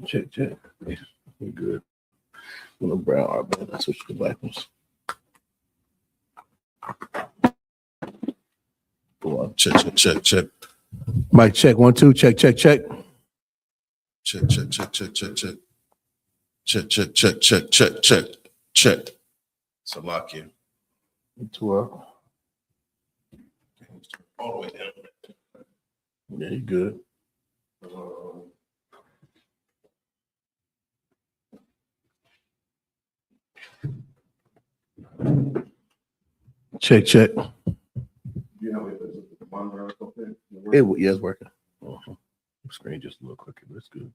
Check. Yeah, we're good. No brown art, man. That's what the black ones. Go on. Check. Mic check. 1, 2. Check. Check. Check. Salakia. 2 All the way down. Yeah, you good. Check. You know, if it's the monitor or something. Yeah, it's working. Screen just a little quicker, but it's good.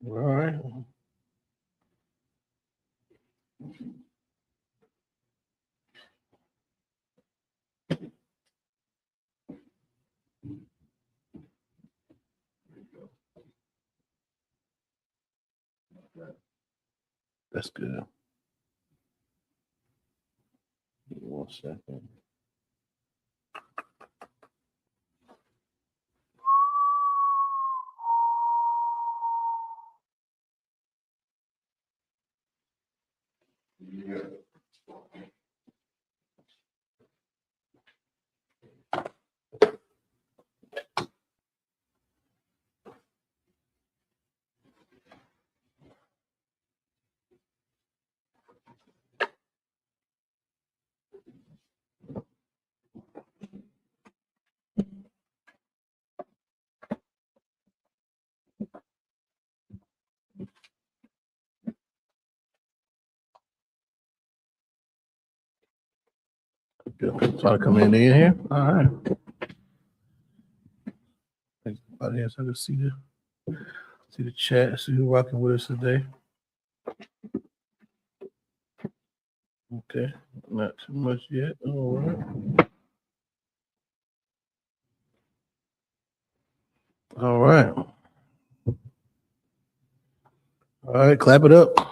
All right. That's good. Give me 1 second. Yeah. Good. Try to come in here. All right. Everybody else, I can see the chat, see who's rocking with us today. Okay, not too much yet. All right. All right. All right, clap it up.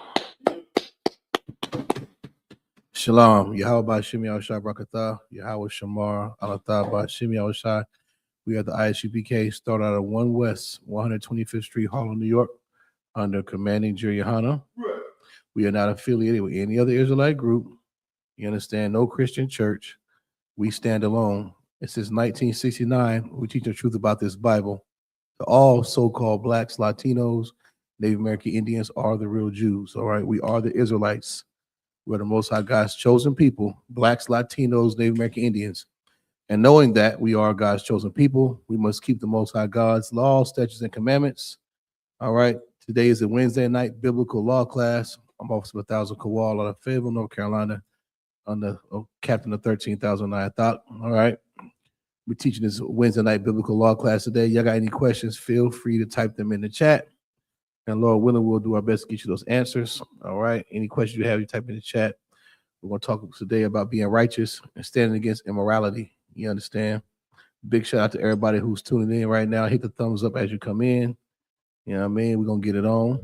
Shalom. Yahweh Shimi Al-Shai Brakatah. Yahweh Shamar Alatah Shimi Al-Shai. We are the I.S.U.P.K. Start out of 1 West, 125th Street, Harlem, New York, under commanding Jeriana. Right. We are not affiliated with any other Israelite group. You understand? No Christian church. We stand alone. And since 1969, we teach the truth about this Bible. All so-called blacks, Latinos, Native American Indians are the real Jews. All right. We are the Israelites. We're the Most High God's chosen people, blacks, Latinos, Native American Indians. And knowing that we are God's chosen people, we must keep the Most High God's laws, statutes, and commandments. All right. Today is a Wednesday night biblical law class. I'm Officer 1000 Kowal out of Fayetteville, North Carolina, under Captain of 13,009 Thought. All right. We're teaching this Wednesday night biblical law class today. Y'all got any questions? Feel free to type them in the chat. And Lord willing, we'll do our best to get you those answers. All right. Any questions you have, you type in the chat. We're going to talk today about being righteous and standing against immorality. You understand? Big shout out to everybody who's tuning in right now. Hit the thumbs up as you come in. You know what I mean? We're going to get it on.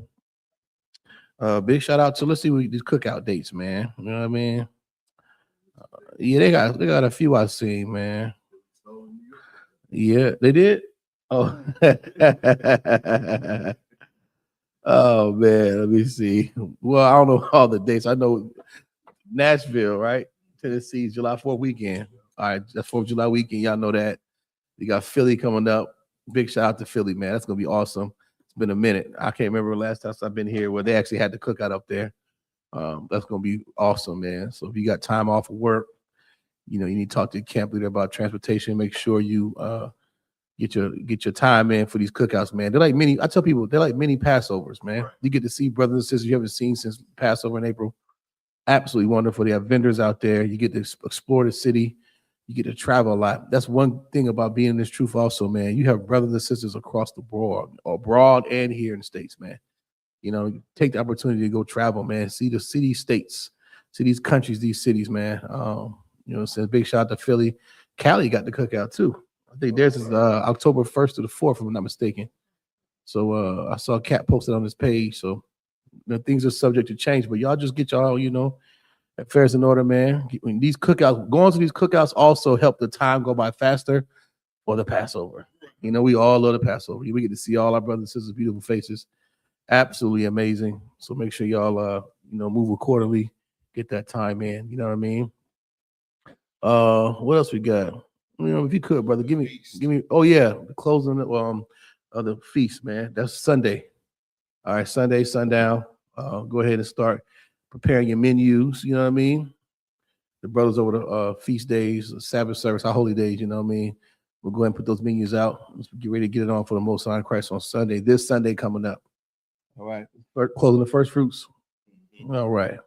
Big shout out to, let's see these cookout dates, man. You know what I mean? Yeah, they got a few I've seen, man. Yeah, they did? Oh. Oh, man, let me see. Well, I don't know all the dates. I know Nashville, right? Tennessee, July 4th weekend. All right, that's 4th of July weekend. Y'all know that. You got Philly coming up. Big shout out to Philly, man. That's going to be awesome. It's been a minute. I can't remember the last time I've been here where they actually had the cookout up there. That's going to be awesome, man. So if you got time off of work, you know, you need to talk to your camp leader about transportation. Make sure you get your time in for these cookouts, man. They're like mini. I tell people they're like mini Passovers, man. Right. You get to see brothers and sisters you haven't seen since Passover in April. Absolutely wonderful. They have vendors out there. You get to explore the city. You get to travel a lot. That's one thing about being in this truth also, man. You have brothers and sisters across the board, abroad and here in the States, man. You know, take the opportunity to go travel, man. See the city states, see these countries, these cities, man. You know, so big shout out to Philly. Cali got the cookout too. I think theirs is October 1st to the 4th, if I'm not mistaken. So I saw Cat posted on his page. So things are subject to change, but y'all just get y'all, affairs in order, man. When these cookouts, going to these cookouts also help the time go by faster for the Passover. We all love the Passover. We get to see all our brothers and sisters' beautiful faces. Absolutely amazing. So make sure y'all, move accordingly. Get that time in. You know what I mean? What else we got? If you could, brother, give me. Oh yeah, the closing of the feast, man. That's Sunday. All right, Sunday, sundown. Go ahead and start preparing your menus. You know what I mean? The brothers over the feast days, the Sabbath service, our holy days. You know what I mean? We'll go ahead and put those menus out. Let's get ready to get it on for the Most High Christ on Sunday. This Sunday coming up. All right, closing the first fruits. All right.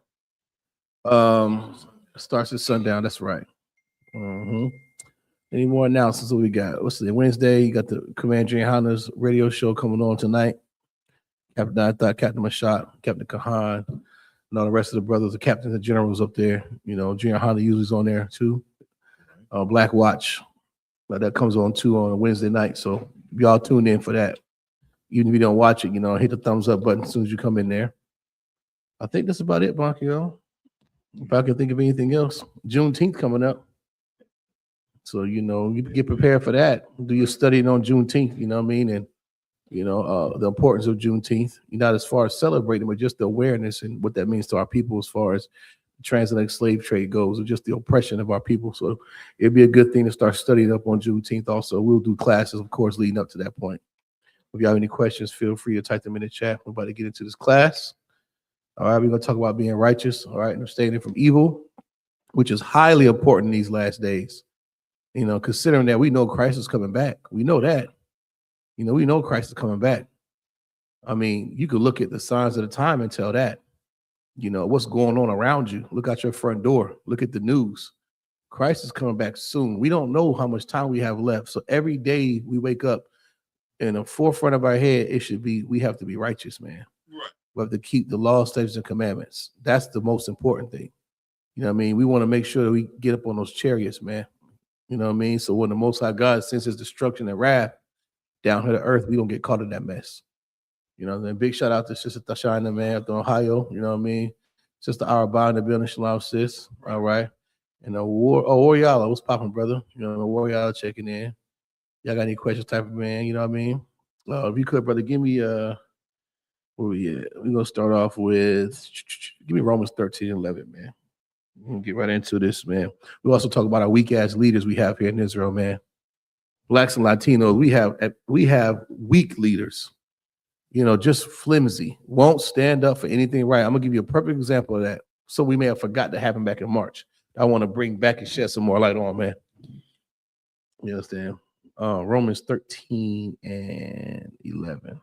Starts at sundown. That's right. Any more announcements? What we got? What's the Wednesday? You got the Commander Johanna's radio show coming on tonight. Captain I thought, Captain Mashak, Captain Kahan, and all the rest of the brothers, the captains and generals up there. Junior Honda usually is on there too. Black Watch, but that comes on too on a Wednesday night. So y'all tune in for that. Even if you don't watch it, hit the thumbs up button as soon as you come in there. I think that's about it, Bonk, If I can think of anything else, Juneteenth coming up. So, you get prepared for that. Do your studying on Juneteenth, you know what I mean? And, the importance of Juneteenth, not as far as celebrating, but just the awareness and what that means to our people as far as the transatlantic slave trade goes, or just the oppression of our people. So it'd be a good thing to start studying up on Juneteenth also. We'll do classes, of course, leading up to that point. If you have any questions, feel free to type them in the chat. We're about to get into this class. All right, we're going to talk about being righteous, all right, and abstaining from evil, which is highly important in these last days. Considering that we know Christ is coming back. We know that. We know Christ is coming back. I mean, you could look at the signs of the time and tell that. What's going on around you. Look out your front door. Look at the news. Christ is coming back soon. We don't know how much time we have left. So every day we wake up, in the forefront of our head, it should be, we have to be righteous, man. Right. We have to keep the law, statutes, and commandments. That's the most important thing. You know what I mean? We want to make sure that we get up on those chariots, man. You know what I mean? So when the Most High God sends his destruction and wrath down here to earth, we don't get caught in that mess. Then big shout out to Sister Tashina, man, up in Ohio. You know what I mean? Sister Araba in the building, shalom, sis. All right. And Warriala, what's popping, brother? Warriala checking in. Y'all got any questions, type of man? You know what I mean? If you could, brother, give me where we at? We're gonna start off with give me Romans 13:11, man. We're gonna get right into this, man. We also talk about our weak ass leaders we have here in Israel, man. Blacks and Latinos, we have weak leaders, just flimsy, won't stand up for anything right. I'm gonna give you a perfect example of that. So we may have forgot to happen back in March. I want to bring back and shed some more light on, man. You understand? Romans 13:11.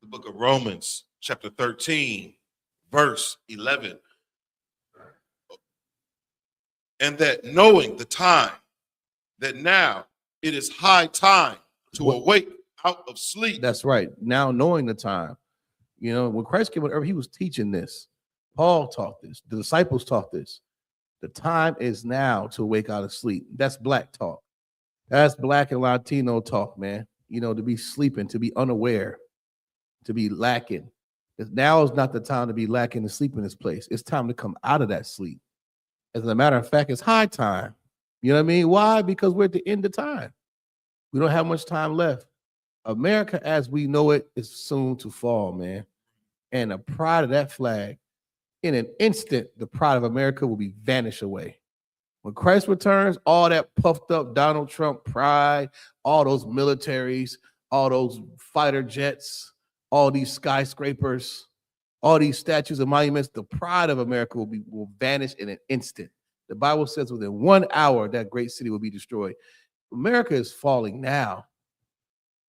The book of Romans, chapter 13, verse 11. And that knowing the time, that now it is high time to awake out of sleep. That's right. Now knowing the time. When Christ came on earth, he was teaching this. Paul taught this. The disciples taught this. The time is now to awake out of sleep. That's black talk. That's black and Latino talk, man. To be sleeping, to be unaware, to be lacking. Now is not the time to be lacking and sleep in this place. It's time to come out of that sleep. As a matter of fact, it's high time. You know what I mean? Why? Because we're at the end of time. We don't have much time left. America, as we know it, is soon to fall, man. And the pride of that flag, in an instant, the pride of America will be vanished away. When Christ returns, all that puffed up Donald Trump pride, all those militaries, all those fighter jets, all these skyscrapers, all these statues and monuments, the pride of America will vanish in an instant. The Bible says within 1 hour, that great city will be destroyed. America is falling now.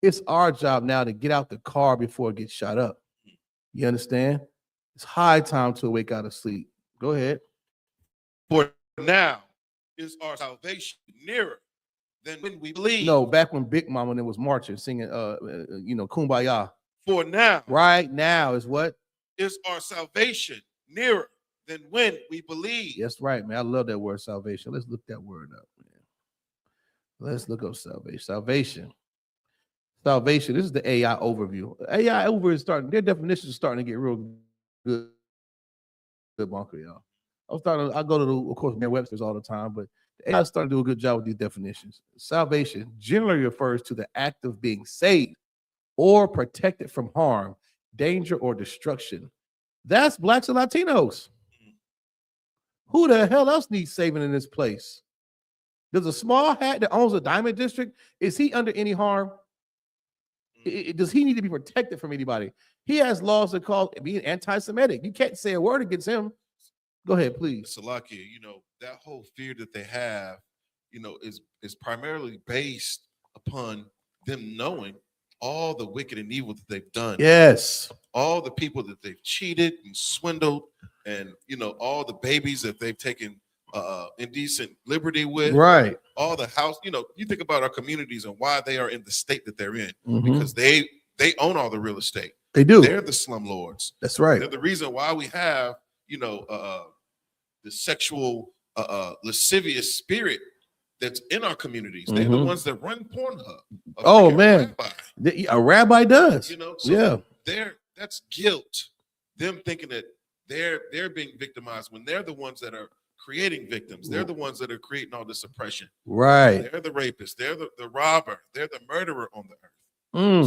It's our job now to get out the car before it gets shot up. You understand? It's high time to wake out of sleep. Go ahead. For now is our salvation nearer than when we believe. No, back when Big Mama and them was marching, singing, Kumbaya. For now. Right now is what? Is our salvation nearer than when we believe. That's right, man. I love that word salvation. Let's look that word up, man. Let's look up salvation. Salvation. This is the AI overview. AI over is starting, their definitions are starting to get real good bunker, y'all. I go to the, of course, Webster's all the time, but the AI is starting to do a good job with these definitions. Salvation generally refers to the act of being saved or protected from harm, danger, or destruction. That's blacks and Latinos. Who the hell else needs saving in this place? Does a small hat that owns a diamond district, is he under any harm? Does he need to be protected from anybody? He has laws that call being anti-Semitic. You can't say a word against him. Go ahead, please. Salakia, that whole fear that they have, is primarily based upon them knowing all the wicked and evil that they've done. Yes. All the people that they've cheated and swindled, and all the babies that they've taken indecent liberty with. Right. All the house, you think about our communities and why they are in the state that they're in, Mhm. because they own all the real estate. They do. They're the slum lords. That's right. They're the reason why we have, the sexual lascivious spirit that's in our communities. They're the ones that run Pornhub. Oh man, a rabbi does. So that's guilt. Them thinking that they're being victimized when they're the ones that are creating victims. They're the ones that are creating all this oppression. Right. They're the rapist. They're the robber. They're the murderer on the earth.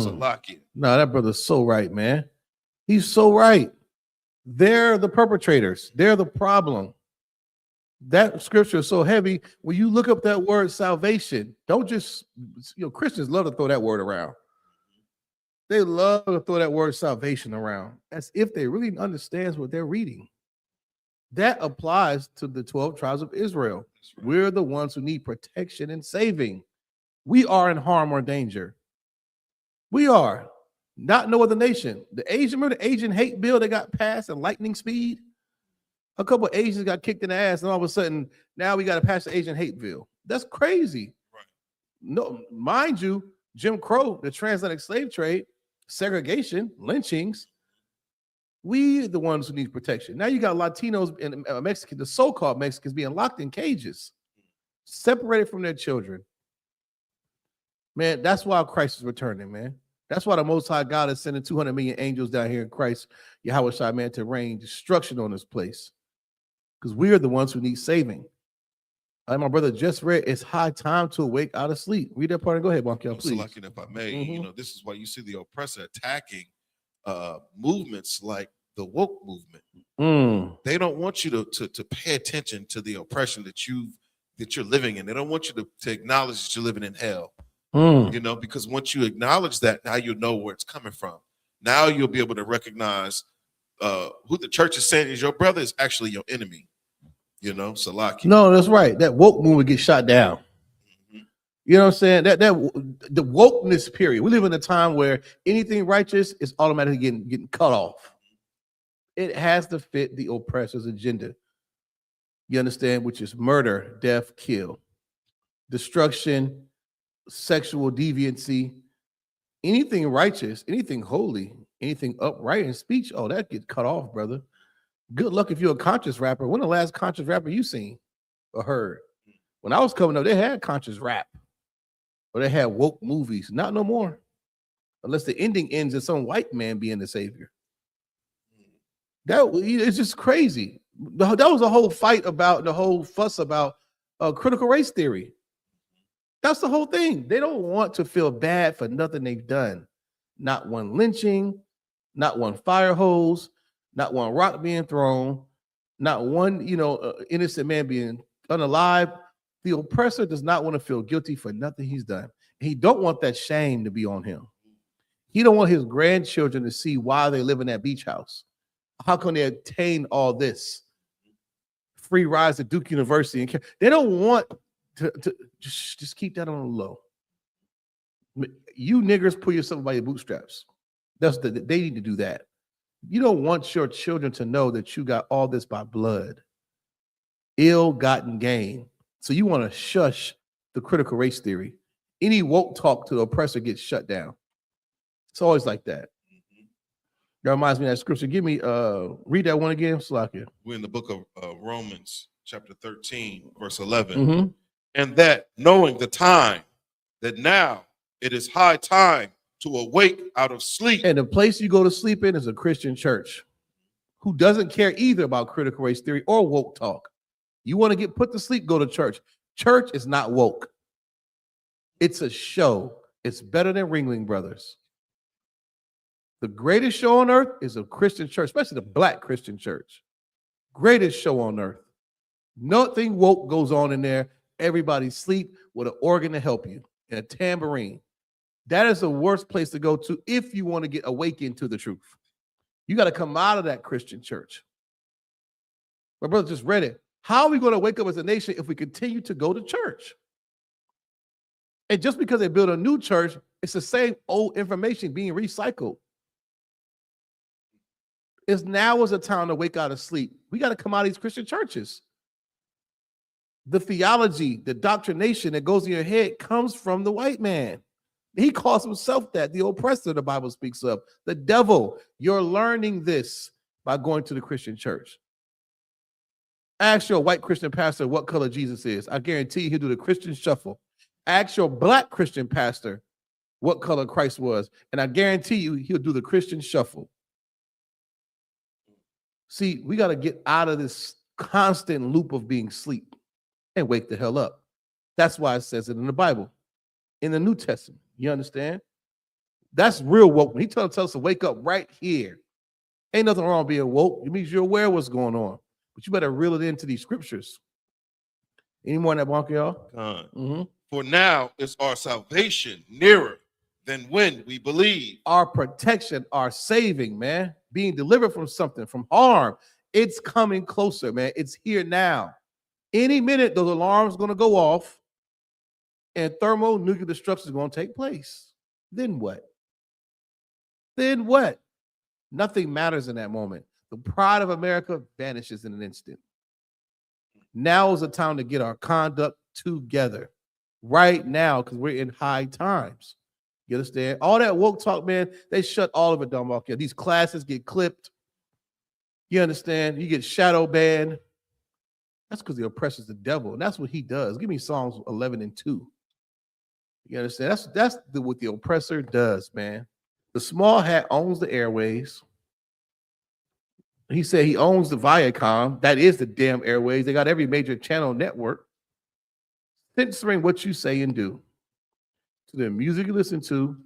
Salakia. No, that brother's so right, man. He's so right. They're the perpetrators. They're the problem. That scripture is so heavy. When you look up that word salvation, don't just, Christians love to throw that word around. They love to throw that word salvation around as if they really understands what they're reading. That applies to the 12 tribes of Israel. Right. We're the ones who need protection and saving. We are in harm or danger. We are. Not no other nation. The Asian hate bill that got passed at lightning speed. A couple of Asians got kicked in the ass, and all of a sudden, now we got to pass the Asian hate bill. That's crazy. Right. No, mind you, Jim Crow, the transatlantic slave trade, segregation, lynchings, we the ones who need protection. Now you got Latinos and Mexicans, the so-called Mexicans, being locked in cages, separated from their children. Man, that's why Christ is returning, man. That's why the Most High God is sending 200 million angels down here in Christ, Yahweh Shai, man, to rain destruction on this place. Because we are the ones who need saving. Like my brother just read, it's high time to awake out of sleep. Read that part and go ahead, Bonkel, please. So, if I may, this is why you see the oppressor attacking movements like the woke movement. They don't want you to pay attention to the oppression that you're living in. They don't want you to acknowledge that you're living in hell. Because once you acknowledge that, now you know where it's coming from. Now you'll be able to recognize who the church is saying is your brother is actually your enemy. Salaki. No, that's right. That woke movement gets shot down. You know what I'm saying? That the wokeness period. We live in a time where anything righteous is automatically getting cut off. It has to fit the oppressor's agenda. You understand? Which is murder, death, kill, destruction, sexual deviancy, anything righteous, anything holy, anything upright in speech. Oh, that gets cut off, brother. Good luck if you're a conscious rapper. When the last conscious rapper you seen or heard? When I was coming up, they had conscious rap. Or they had woke movies. Not no more. Unless the ending ends in some white man being the savior. It's just crazy. That was a whole fight about, the whole fuss about critical race theory. That's the whole thing. They don't want to feel bad for nothing they've done. Not one lynching, not one fire hose, not one rock being thrown, not one, innocent man being unalive. The oppressor does not want to feel guilty for nothing he's done. He don't want that shame to be on him. He don't want his grandchildren to see why they live in that beach house. How can they attain all this? Free rides to Duke University. They don't want to just keep that on the low. You niggers pull yourself by your bootstraps. They need to do that. You don't want your children to know that you got all this by blood, ill-gotten gain. So you want to shush the critical race theory. Any woke talk to the oppressor gets shut down. It's always like that. That reminds me of that scripture. Read that one again, Slakia. We're in the book of Romans, chapter 13, verse 11. And that knowing the time, that now it is high time to awake out of sleep. And the place you go to sleep in is a Christian church. who doesn't care either about critical race theory or woke talk. You want to get put to sleep, go to church. Church is not woke. It's a show. It's better than Ringling Brothers. The greatest show on earth is a Christian church, especially the black Christian church. Greatest show on earth. Nothing woke goes on in there. Everybody sleep with an organ to help you and a tambourine. That is the worst place to go to if you want to get awakened to the truth. You got to come out of that Christian church. My brother just read it. How are we going to wake up as a nation if we continue to go to church? And just because they build a new church, it's the same old information being recycled. Now is a time to wake out of sleep. We got to come out of these Christian churches. The theology, the doctrination that goes in your head comes from the white man. He calls himself that, the oppressor the Bible speaks of, the devil. You're learning this by going to the Christian church. Ask your white Christian pastor what color Jesus is. I guarantee you he'll do the Christian shuffle. Ask your black Christian pastor what color Christ was, and I guarantee you he'll do the Christian shuffle. See, we got to get out of this constant loop of being asleep and wake the hell up. That's why it says it in the Bible, in the New Testament. You understand? That's real woke. He tells us to wake up right here. Ain't nothing wrong with being woke. It means you're aware of what's going on. But you better reel it into these scriptures. Any more on that, Bonk, y'all? For now is our salvation nearer than when we believe. Our protection, our saving, man. Being delivered from something, from harm. It's coming closer, man. It's here now. Any minute, those alarms are going to go off and thermonuclear destruction is going to take place. Then what? Then what? Nothing matters in that moment. The pride of America vanishes in an instant. Now is the time to get our conduct together. Right now, because we're in high times. You understand? All that woke talk, man, they shut all of it down. These classes get clipped. You understand? You get shadow banned. That's because the oppressor is the devil, and that's what he does. Give me Psalms 11 and 2. You understand? That's what the oppressor does, man. The small hat owns the airways. He said he owns the Viacom. That is the damn airways. They got every major channel network. Censoring what you say and do. To the music you listen to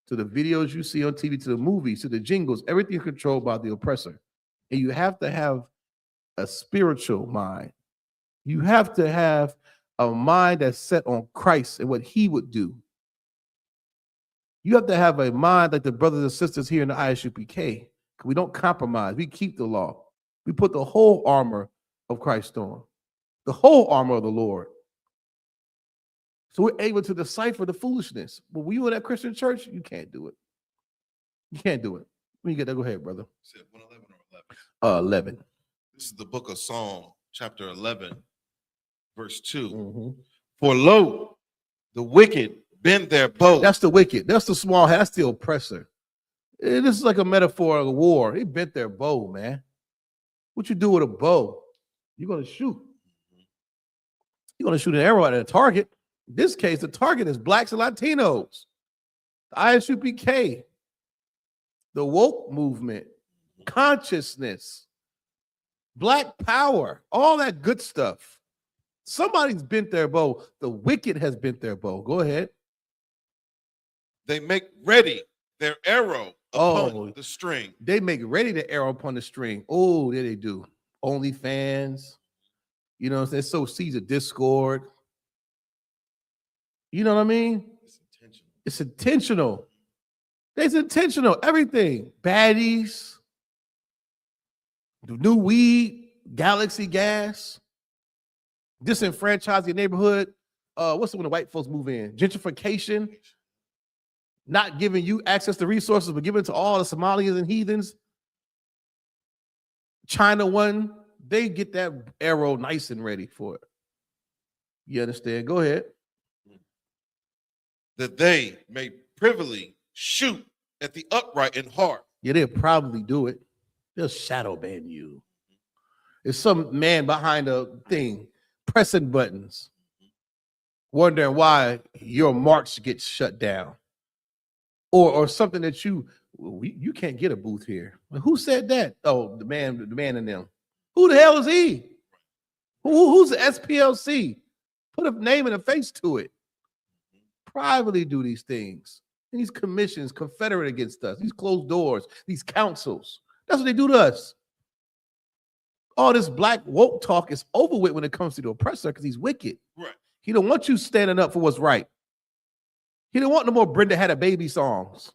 the videos you see on TV, to the movies, to the jingles, everything is controlled by the oppressor. And you have to have a spiritual mind. You have to have a mind that's set on Christ and what he would do. You have to have a mind like the brothers and sisters here in the I.S.U.P.K. We don't compromise. We keep the law. We put the whole armor of Christ on. The whole armor of the Lord. So we're able to decipher the foolishness. But when you in that Christian church, you can't do it. You can't do it. When you get that, go ahead, brother. Said 111 or 11? 11. This is the book of Psalm, chapter 11, verse 2. For lo, the wicked bend their bow. That's the wicked. That's the small hat. That's the oppressor. This is like a metaphor of a war. They bent their bow, man. What you do with a bow? You're going to shoot. You're going to shoot an arrow at a target. In this case, the target is blacks and Latinos. The I.S.U.P.K. The woke movement. Consciousness. Black power. All that good stuff. Somebody's bent their bow. The wicked has bent their bow. Go ahead. They make ready their arrow upon the string. They make ready the arrow upon the string. Oh, there they do. OnlyFans. You know what I'm saying? So seeds of discord. You know what I mean? It's intentional. It's intentional. It's intentional. Everything. Baddies. The new weed. Galaxy gas. Disenfranchise your neighborhood. What's it when the white folks move in? Gentrification. Not giving you access to resources, but giving it to all the Somalians and heathens. China one, they get that arrow nice and ready for it. You understand? Go ahead. That they may privily shoot at the upright in heart. Yeah, they'll probably do it. They'll shadow ban you. There's some man behind a thing pressing buttons, wondering why your march gets shut down. Or something that you You can't get a booth here. Who said that? Oh, the man in them. Who the hell is he? Who's the SPLC? Put a name and a face to it. Privately do these things. And these commissions confederate against us. These closed doors, these councils. That's what they do to us. All this black woke talk is over with when it comes to the oppressor because he's wicked. Right. He don't want you standing up for what's right. He don't want no more Brenda Had a Baby songs.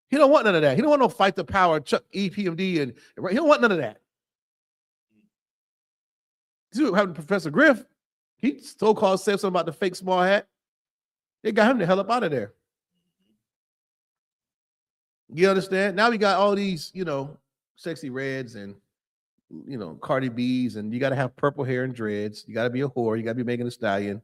He don't want none of that. He don't want no Fight the Power, Chuck EPMD, and he don't want none of that. See what happened to Professor Griff? He so-called said something about the fake small hat. They got him the hell up out of there. You understand? Now we got all these, sexy reds and, Cardi B's, and you got to have purple hair and dreads. You got to be a whore. You got to be Megan Thee Stallion.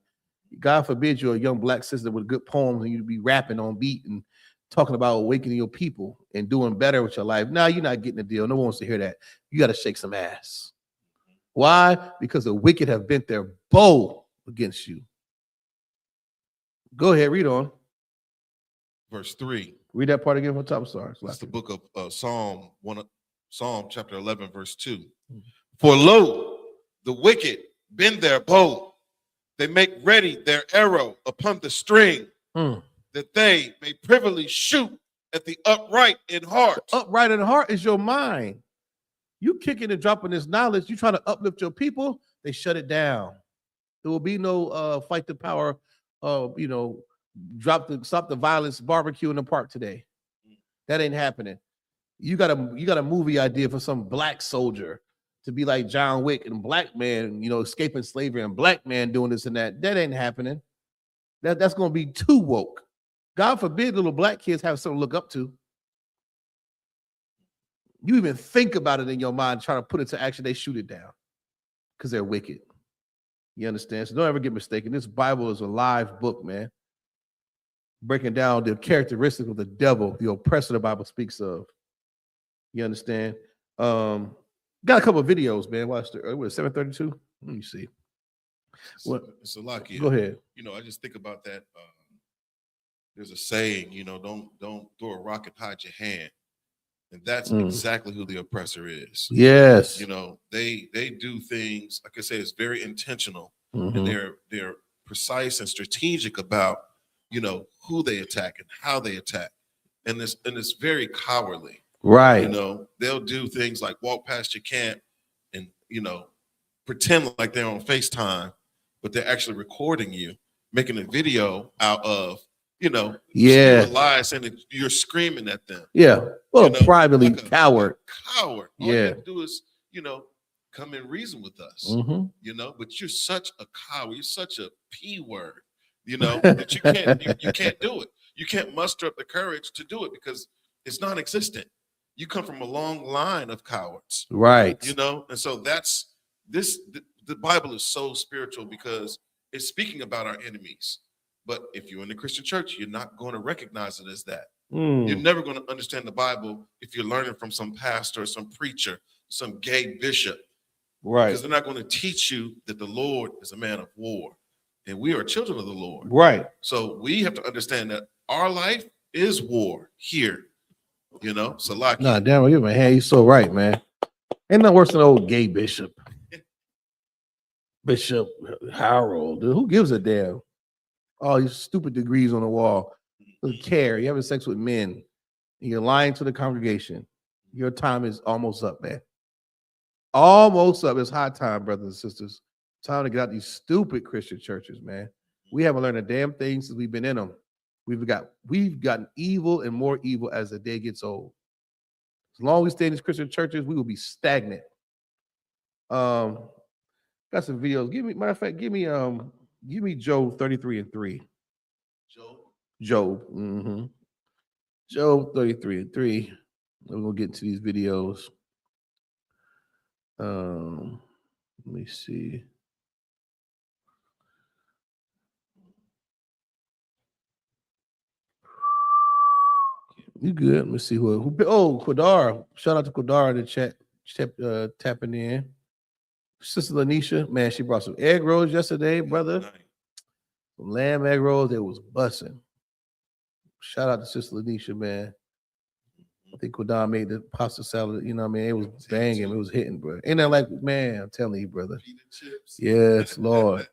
God forbid you're a young black sister with good poems and you be rapping on beat and talking about awakening your people and doing better with your life. Now you're not getting the deal. No one wants to hear that. You got to shake some ass. Why? Because the wicked have bent their bow against you. Go ahead, read on. Verse 3. Read that part again from the top. Sorry. That's the book of Psalm chapter 11, verse 2. For lo, the wicked bend their bow. They make ready their arrow upon the string, that they may privily shoot at the upright in heart. The upright in heart is your mind. You kicking and dropping this knowledge. You trying to uplift your people. They shut it down. There will be no fight the power. Stop the violence barbecue in the park today. That ain't happening. You got a movie idea for some black soldier to be like John Wick and black man, escaping slavery and black man doing this and that. That ain't happening. That's going to be too woke. God forbid little black kids have something to look up to. You even think about it in your mind, trying to put it to action, they shoot it down because they're wicked. You understand? So don't ever get mistaken. This Bible is a live book, man. Breaking down the characteristics of the devil, the oppressor the Bible speaks of. You understand? Got a couple of videos, man. Watch the 732. Let me see. It's a lot here. Go ahead. I just think about that. There's a saying, don't throw a rock and hide your hand. And that's exactly who the oppressor is. Yes. They do things, like I say, it's very intentional. And they're precise and strategic about, who they attack and how they attack. And it's very cowardly. Right. They'll do things like walk past your camp and, pretend like they're on FaceTime, but they're actually recording you, making a video out of, lies, saying that you're screaming at them. Yeah. Well, privately like coward. Coward. All you have to do is, come and reason with us. But you're such a coward. You're such a P word, that you can't do it. You can't muster up the courage to do it because it's non-existent. You come from a long line of cowards. Right. And so that's this. The Bible is so spiritual because it's speaking about our enemies. But if you're in the Christian church, you're not going to recognize it as that. You're never going to understand the Bible if you're learning from some pastor, some preacher, some gay bishop. Right. Because they're not going to teach you that the Lord is a man of war. And we are children of the Lord. Right. So we have to understand that our life is war here. So like. Nah, damn, give him a hand. You're so right, man. Ain't nothing worse than an old gay bishop. Bishop Harold. Dude, who gives a damn? All these stupid degrees on the wall. Doesn't care. You're having sex with men. You're lying to the congregation. Your time is almost up, man. Almost up. It's high time, brothers and sisters. Time to get out these stupid Christian churches, man. We haven't learned a damn thing since we've been in them. We've gotten evil and more evil as the day gets old. As long as we stay in these Christian churches, we will be stagnant. Got some videos. Matter of fact, give me Job 33:3. Job. Job 33:3. We're gonna get into these videos. Let me see. You good? Let me see who. Quadar. Shout out to Quadar in the chat. Tapping in. Sister Lanisha, man, she brought some egg rolls yesterday, brother. Some lamb egg rolls. It was busting. Shout out to Sister Lanisha, man. I think Kodon made the pasta salad. You know what I mean? It was banging. It was hitting, bro. Ain't that like, man, I'm telling you, brother. Yes, Lord.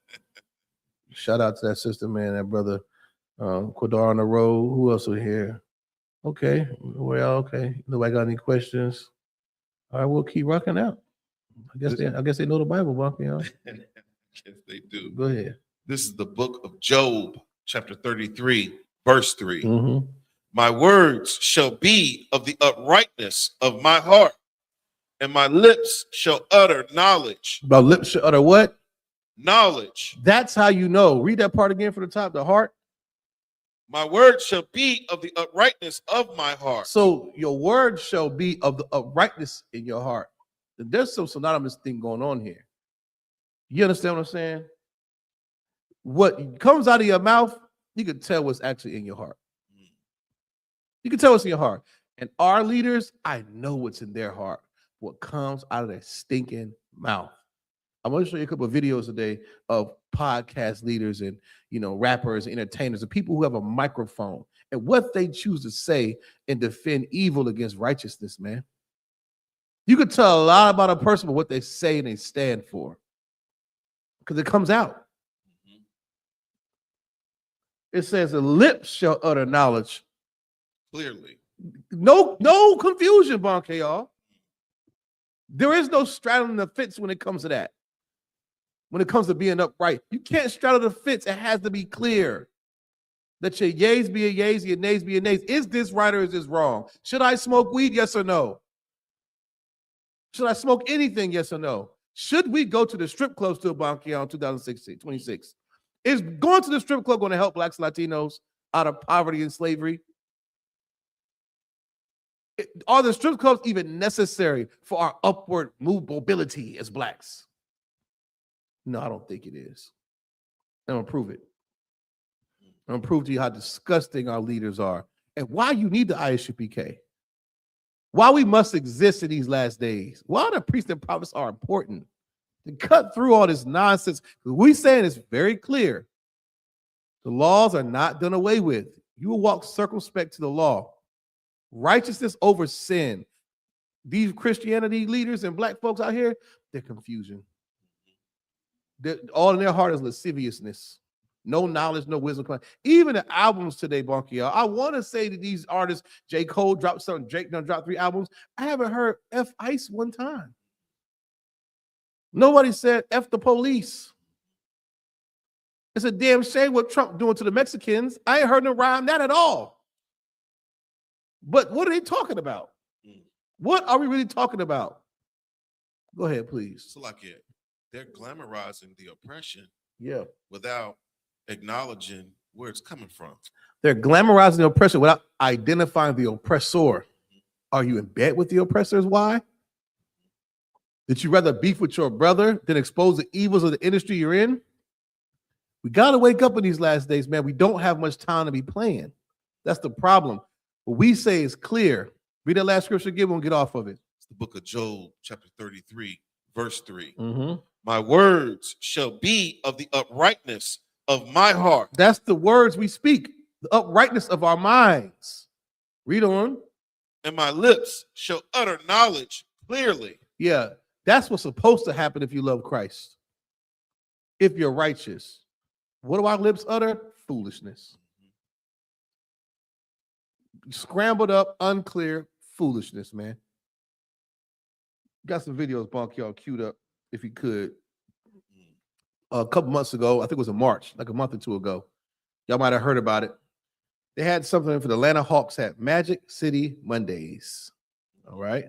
Shout out to that sister, man, that brother. Kodar on the road. Who else was here? Okay. Well, okay. Nobody got any questions? All right, we'll keep rocking out. I guess they know the Bible, Buck, you know. Yes, they do. Go ahead. This is the book of Job, chapter 33, verse 3. Mm-hmm. My words shall be of the uprightness of my heart, and my lips shall utter knowledge. My lips shall utter what? Knowledge. That's how you know. Read that part again from the top, the heart. My words shall be of the uprightness of my heart. So your words shall be of the uprightness in your heart. There's some synonymous thing going on here. You understand what I'm saying? What comes out of your mouth, you can tell what's actually in your heart. You can tell what's in your heart. And our leaders, I know what's in their heart. What comes out of their stinking mouth. I'm going to show you a couple of videos today of podcast leaders and, rappers, and entertainers, and people who have a microphone and what they choose to say and defend evil against righteousness, man. You could tell a lot about a person by what they say and they stand for, because it comes out. It says the lips shall utter knowledge. Clearly. No confusion, Bonke, y'all. There is no straddling the fence when it comes to that. When it comes to being upright, you can't straddle the fence. It has to be clear. Let your yays be your yays, your nays be your nays. Is this right or is this wrong? Should I smoke weed? Yes or no? Should I smoke anything? Yes or no? Should we go to the strip clubs to Bonke on 26? Is going to the strip club going to help Blacks, Latinos out of poverty and slavery? Are the strip clubs even necessary for our upward mobility as Blacks? No, I don't think it is. I'm going to prove it. I'm going to prove to you how disgusting our leaders are and why you need the I.S.U.P.K. Why we must exist in these last days. Why the priests and prophets are important. To cut through all this nonsense. We saying it's very clear. The laws are not done away with. You will walk circumspect to the law. Righteousness over sin. These Christianity leaders and Black folks out here, they're confusion. All in their heart is lasciviousness. No knowledge, no wisdom. Even the albums today, Bonke, I want to say that these artists, J. Cole dropped something, Drake done dropped 3 albums. I haven't heard F Ice one time. Nobody said F the police. It's a damn shame what Trump doing to the Mexicans. I ain't heard them rhyme that at all. But what are they talking about? What are we really talking about? Go ahead, please. So like it. They're glamorizing the oppression, without acknowledging where it's coming from. They're glamorizing the oppression without identifying the oppressor. Are you in bed with the oppressors? Why? Did you rather beef with your brother than expose the evils of the industry you're in? We got to wake up in these last days, man. We don't have much time to be playing. That's the problem. What we say is clear. Read that last scripture again, we'll get off of it. It's the book of Job, chapter 33, verse 3. Mm-hmm. My words shall be of the uprightness of my heart. That's the words we speak, the uprightness of our minds. Read on. And my lips shall utter knowledge clearly. Yeah, that's what's supposed to happen if you love Christ. If you're righteous. What do our lips utter? Foolishness. Scrambled up, unclear foolishness, man. Got some videos, Bonk, y'all queued up. If you could, a couple months ago, I think it was in March, like a month or two ago. Y'all might have heard about it. They had something for the Atlanta Hawks at Magic City Mondays. All right.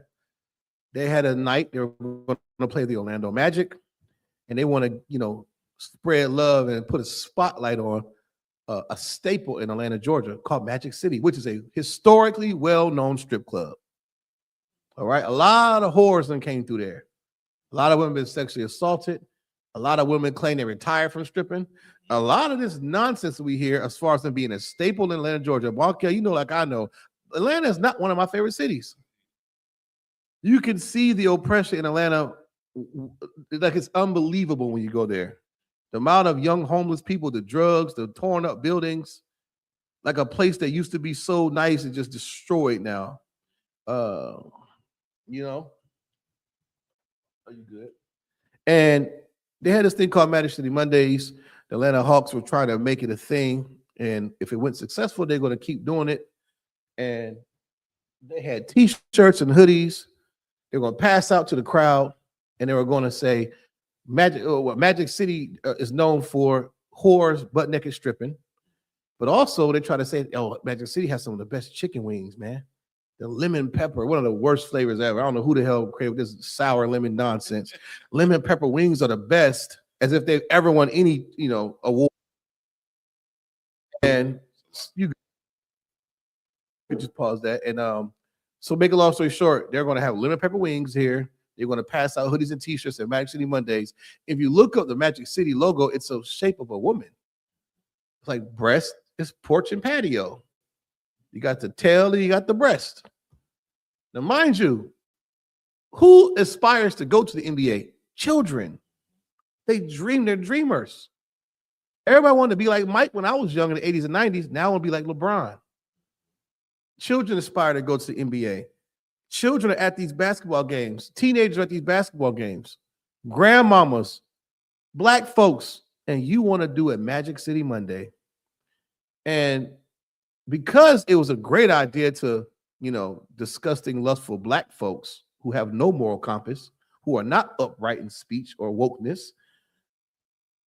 They had a night, they were going to play the Orlando Magic, and they want to, spread love and put a spotlight on a staple in Atlanta, Georgia called Magic City, which is a historically well-known strip club. All right. A lot of whores then came through there. A lot of women been sexually assaulted. A lot of women claim they retired from stripping. A lot of this nonsense we hear as far as them being a staple in Atlanta, Georgia. Bonke, like I know, Atlanta is not one of my favorite cities. You can see the oppression in Atlanta. Like it's unbelievable when you go there. The amount of young homeless people, the drugs, the torn up buildings, like a place that used to be so nice and just destroyed now. You know, are you good? And they had this thing called Magic City Mondays. The Atlanta Hawks were trying to make it a thing, and if it went successful, they're going to keep doing it. And they had T-shirts and hoodies. They were going to pass out to the crowd, and they were going to say, Magic City is known for whores, butt naked stripping. But also, they try to say, oh, Magic City has some of the best chicken wings, man. The lemon pepper, one of the worst flavors ever. I don't know who the hell created this sour lemon nonsense. Lemon pepper wings are the best, as if they've ever won any, award. And you could just pause that. And so make a long story short, they're going to have lemon pepper wings here. They're going to pass out hoodies and T-shirts at Magic City Mondays. If you look up the Magic City logo, it's a shape of a woman. It's like breast, it's porch and patio. You got the tail and you got the breast. Now, mind you, who aspires to go to the NBA? Children. They dream, they're dreamers. Everybody wanted to be like Mike when I was young in the 80s and 90s. Now I want to be like LeBron. Children aspire to go to the NBA. Children are at these basketball games. Teenagers are at these basketball games. Grandmamas, black folks, and you want to do a Magic City Monday. And because it was a great idea to, disgusting, lustful black folks who have no moral compass, who are not upright in speech or wokeness,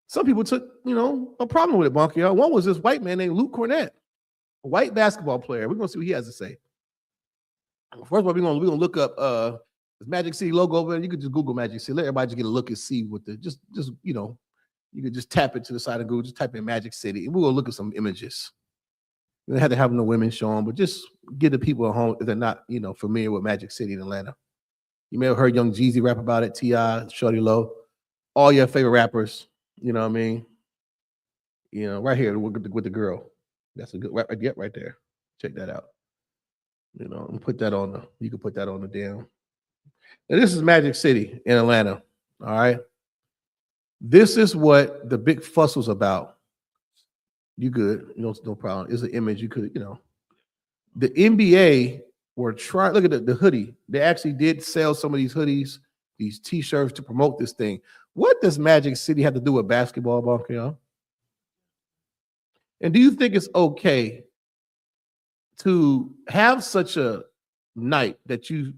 some people took, a problem with it, Bonky. One was this white man named Luke Cornett, a white basketball player. We're going to see what he has to say. First of all, we're going to look up the Magic City logo over there. You could just Google Magic City. Let everybody just get a look and see what you could just tap it to the side of Google, just type in Magic City, and we're going to look at some images. You don't have to have no women show them, but just get the people at home if they're not, familiar with Magic City in Atlanta. You may have heard Young Jeezy rap about it, T.I., Shorty Low, all your favorite rappers, you know what I mean? Right here with the girl. That's a good rap right there. Check that out. And put that on you can put that on the damn. Now, this is Magic City in Atlanta, all right? This is what the big fuss was about. You good, no problem. It's an image you could, The NBA were trying, look at the hoodie. They actually did sell some of these hoodies, these T-shirts to promote this thing. What does Magic City have to do with basketball, Bonky? And do you think it's okay to have such a night that in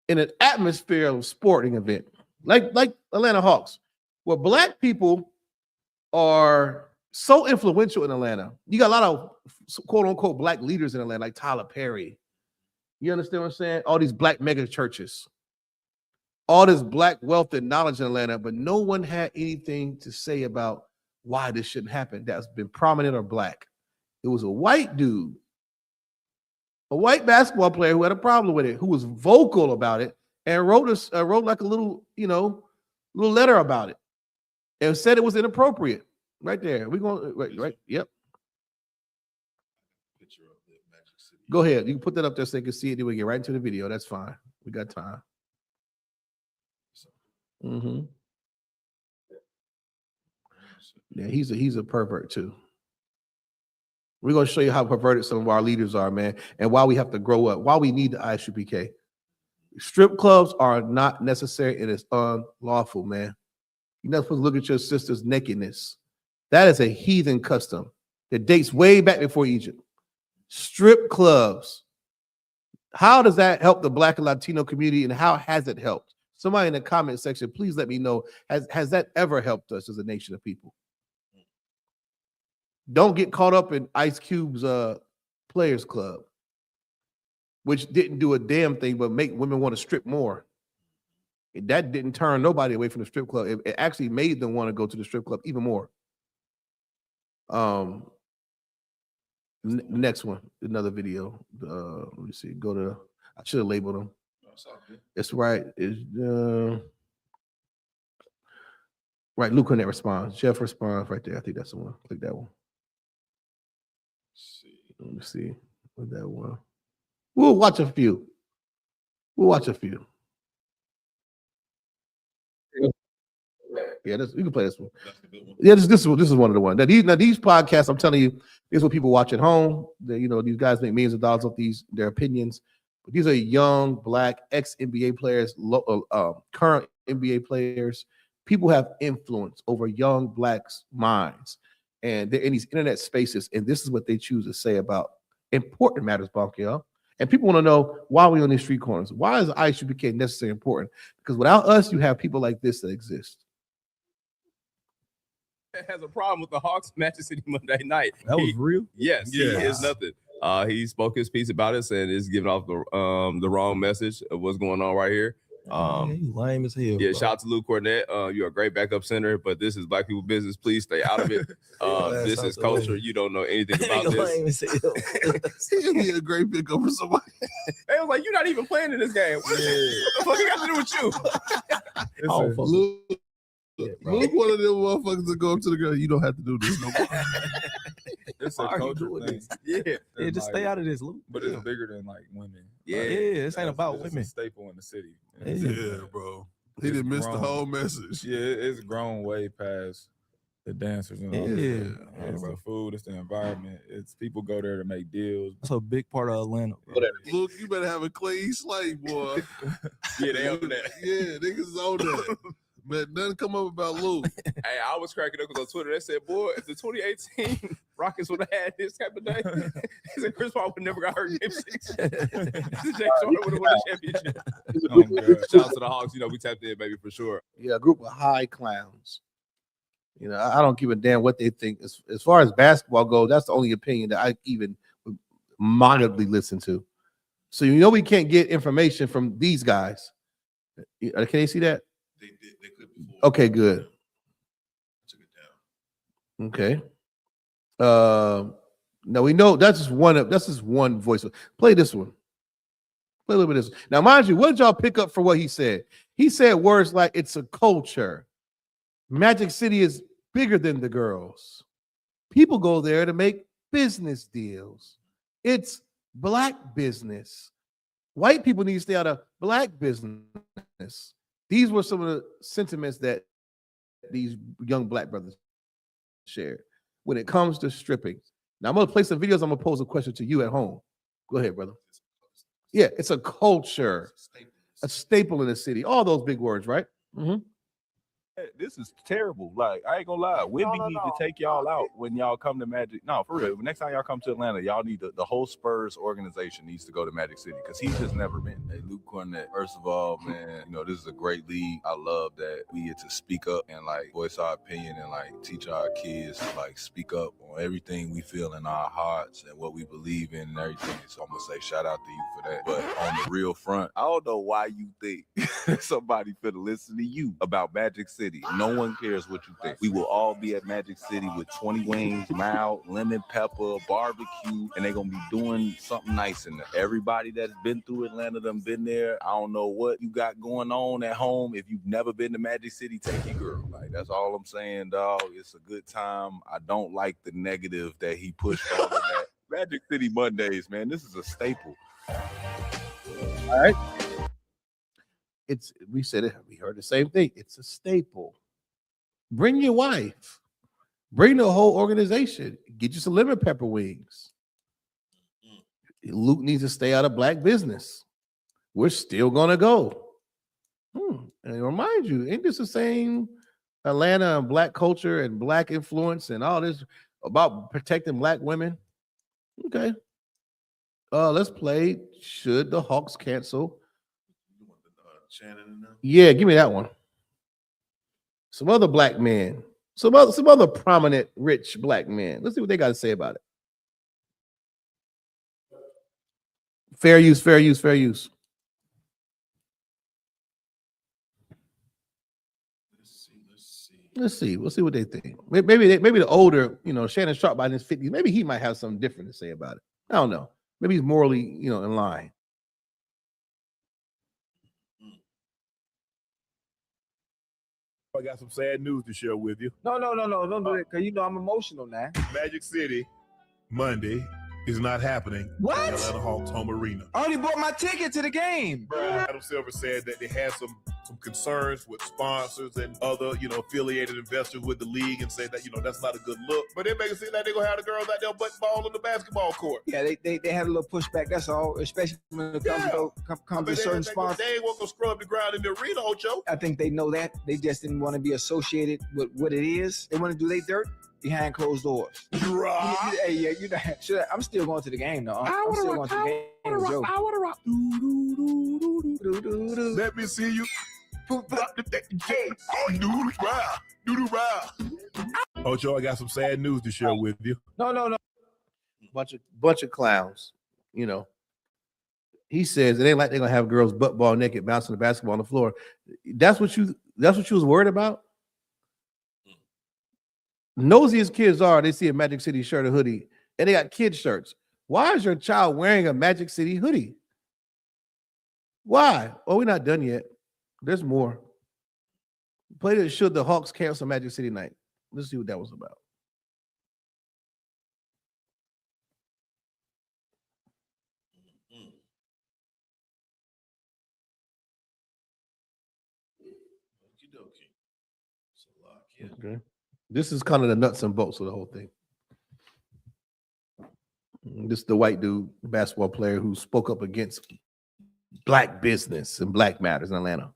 an atmosphere of sporting event, like Atlanta Hawks, where black people are so influential in Atlanta? You got a lot of quote unquote black leaders in Atlanta, like Tyler Perry. You understand what I'm saying? All these black mega churches, all this black wealth and knowledge in Atlanta, but no one had anything to say about why this shouldn't happen. That's been prominent or black. It was a white dude, a white basketball player who had a problem with it, who was vocal about it and wrote like a little, little letter about it and said it was inappropriate. Right there. We're going right. Yep. Picture of the Magic City. Go ahead. You can put that up there so they can see it. Then we get right into the video. That's fine. We got time. Mm-hmm. Yeah, he's a pervert too. We're going to show you how perverted some of our leaders are, man, and why we have to grow up, why we need the I.S.U.P.K. Strip clubs are not necessary and it's unlawful, man. You're not supposed to look at your sister's nakedness. That is a heathen custom that dates way back before Egypt. Strip clubs. How does that help the Black and Latino community, and how has it helped? Somebody in the comment section, please let me know. Has that ever helped us as a nation of people? Don't get caught up in Ice Cube's Players Club, which didn't do a damn thing but make women want to strip more. That didn't turn nobody away from the strip club. It actually made them want to go to the strip club even more. Next one, another video. Let me see. Go to. I should have labeled them. It's right. It's right. Luke Cornett responds. Jeff responds right there. I think that's the one. Click that one. Let me see what that one. We'll watch a few. Yeah, you can play this one. Yeah, this is one of the ones. Now these podcasts, I'm telling you, this is what people watch at home. These guys make millions of dollars off their opinions. But these are young black ex-NBA players, current NBA players. People have influence over young blacks' minds, and they're in these internet spaces. And this is what they choose to say about important matters, Bonk, y'all. And people want to know why we on these street corners. Why is I.S.U.P.K necessary and important? Because without us, you have people like this that exist. Has a problem with the Hawks Magic City Monday night. That was real? Yes, he is nothing. He spoke his piece about it, and it's giving off the wrong message of what's going on right here. You lame as hell. Yeah, bro. shout out to Luke Cornett. You're a great backup center, but this is black people business. Please stay out of it. This is culture. You don't know anything about this. Lame as hell. He'll be a great pickup for somebody. They was like, you're not even playing in this game. What the fuck you got to do with you? Luke one of them motherfuckers that go up to the girl. You don't have to do this no more. It's a culture thing. Yeah, just stay out of this, Luke. But it's bigger than like women. Yeah, Like, this ain't about it's women. a staple in the city. Yeah, bro. He didn't miss the whole message. Yeah, it's grown way past the dancers and all Yeah. that. It's the food, it's the environment. It's people go there to make deals. That's a big part of Atlanta. Luke, you better have a clean slate, boy. Yeah, they own that. Yeah, niggas own that. But nothing come up about Luke. Hey, I was cracking up because on Twitter they said, boy, if the 2018 Rockets would have had this type of day, he said Chris Paul would never got hurt in Game 6. James Harden would have won the championship. Shout out to the Hawks. You know, we tapped in, baby, for sure. Yeah, a group of high clowns. You know, I don't give a damn what they think. As far as basketball goes, that's the only opinion that I even moderately listen to. So you know we can't get information from these guys. Can they see that? They could before. Okay, good. I took it down. Okay. Now we know that's just one voice. Play this one. Play a little bit of this. Now, mind you, what did y'all pick up for what he said? He said words like it's a culture. Magic City is bigger than the girls. People go there to make business deals. It's black business. White people need to stay out of black business. These were some of the sentiments that these young black brothers shared when it comes to stripping. Now, I'm going to play some videos. I'm going to pose a question to you at home. Go ahead, brother. Yeah, it's a culture, a staple in the city. All those big words, right? Mm-hmm. This is terrible. Like, I ain't gonna lie. Wimby need to take y'all out when y'all come to Magic. No, for real. Next time y'all come to Atlanta, y'all need the whole Spurs organization needs to go to Magic City because he's just never been. Hey, Luke Cornett, first of all, man, you know, this is a great league. I love that we get to speak up and like voice our opinion and like teach our kids to like speak up on everything we feel in our hearts and what we believe in and everything. So I'm gonna say shout out to you for that. But on the real front, I don't know why you think somebody finna listen to you about Magic City. No one cares what you think. We will all be at Magic City with 20 wings, mild, lemon pepper, barbecue, and they're gonna be doing something nice in there. Everybody that's been through Atlanta, done been there. I don't know what you got going on at home. If you've never been to Magic City, take your girl. Like, that's all I'm saying, dog. It's a good time. I don't like the negative that he pushed on that. Magic City Mondays, man. This is a staple. All right. We said it, we heard the same thing. It's a staple. Bring your wife, bring the whole organization, get you some lemon pepper wings. Luke needs to stay out of black business. We're still gonna go. And remind you, ain't this the same Atlanta and black culture and black influence and all this about protecting black women? Okay. Let's play. Should the Hawks cancel? Shannon. Yeah, give me that one. Some other black men, some other prominent, rich black men. Let's see what they got to say about it. Fair use, fair use, fair use. Let's see. We'll see what they think. Maybe the older, Shannon Sharp by his 50s. Maybe he might have something different to say about it. I don't know. Maybe he's morally, in line. I got some sad news to share with you. No, don't do that, because I'm emotional now. Magic City, Monday, is not happening What? at Atlanta Hawks home arena. I already bought my ticket to the game. Adam Silver said that they had some some concerns with sponsors and other, affiliated investors with the league and say that, that's not a good look. But they make it seem like they're going to have the girls out there butting ball on the basketball court. Yeah, they had a little pushback. That's all, especially when it comes to certain sponsors. They ain't want to scrub the ground in the arena, Ocho. I think they know that. They just didn't want to be associated with what it is. They want to do their dirt behind closed doors. Hey, yeah, I'm still going to the game, though. I'm still going to the game with Joe. I want to rock. Let me see you. Doodle round. Ocho, I got some sad news to share with you. No. Bunch of clowns. He says it ain't like they're gonna have girls butt ball naked bouncing the basketball on the floor. That's what you was worried about. Nosy as kids are, they see a Magic City shirt or hoodie, and they got kids shirts. Why is your child wearing a Magic City hoodie? Why? Oh, we're not done yet. There's more. Play that should the Hawks cancel Magic City night. Let's see what that was about. Okay. This is kind of the nuts and bolts of the whole thing. This is the white dude, basketball player who spoke up against black business and black matters in Atlanta.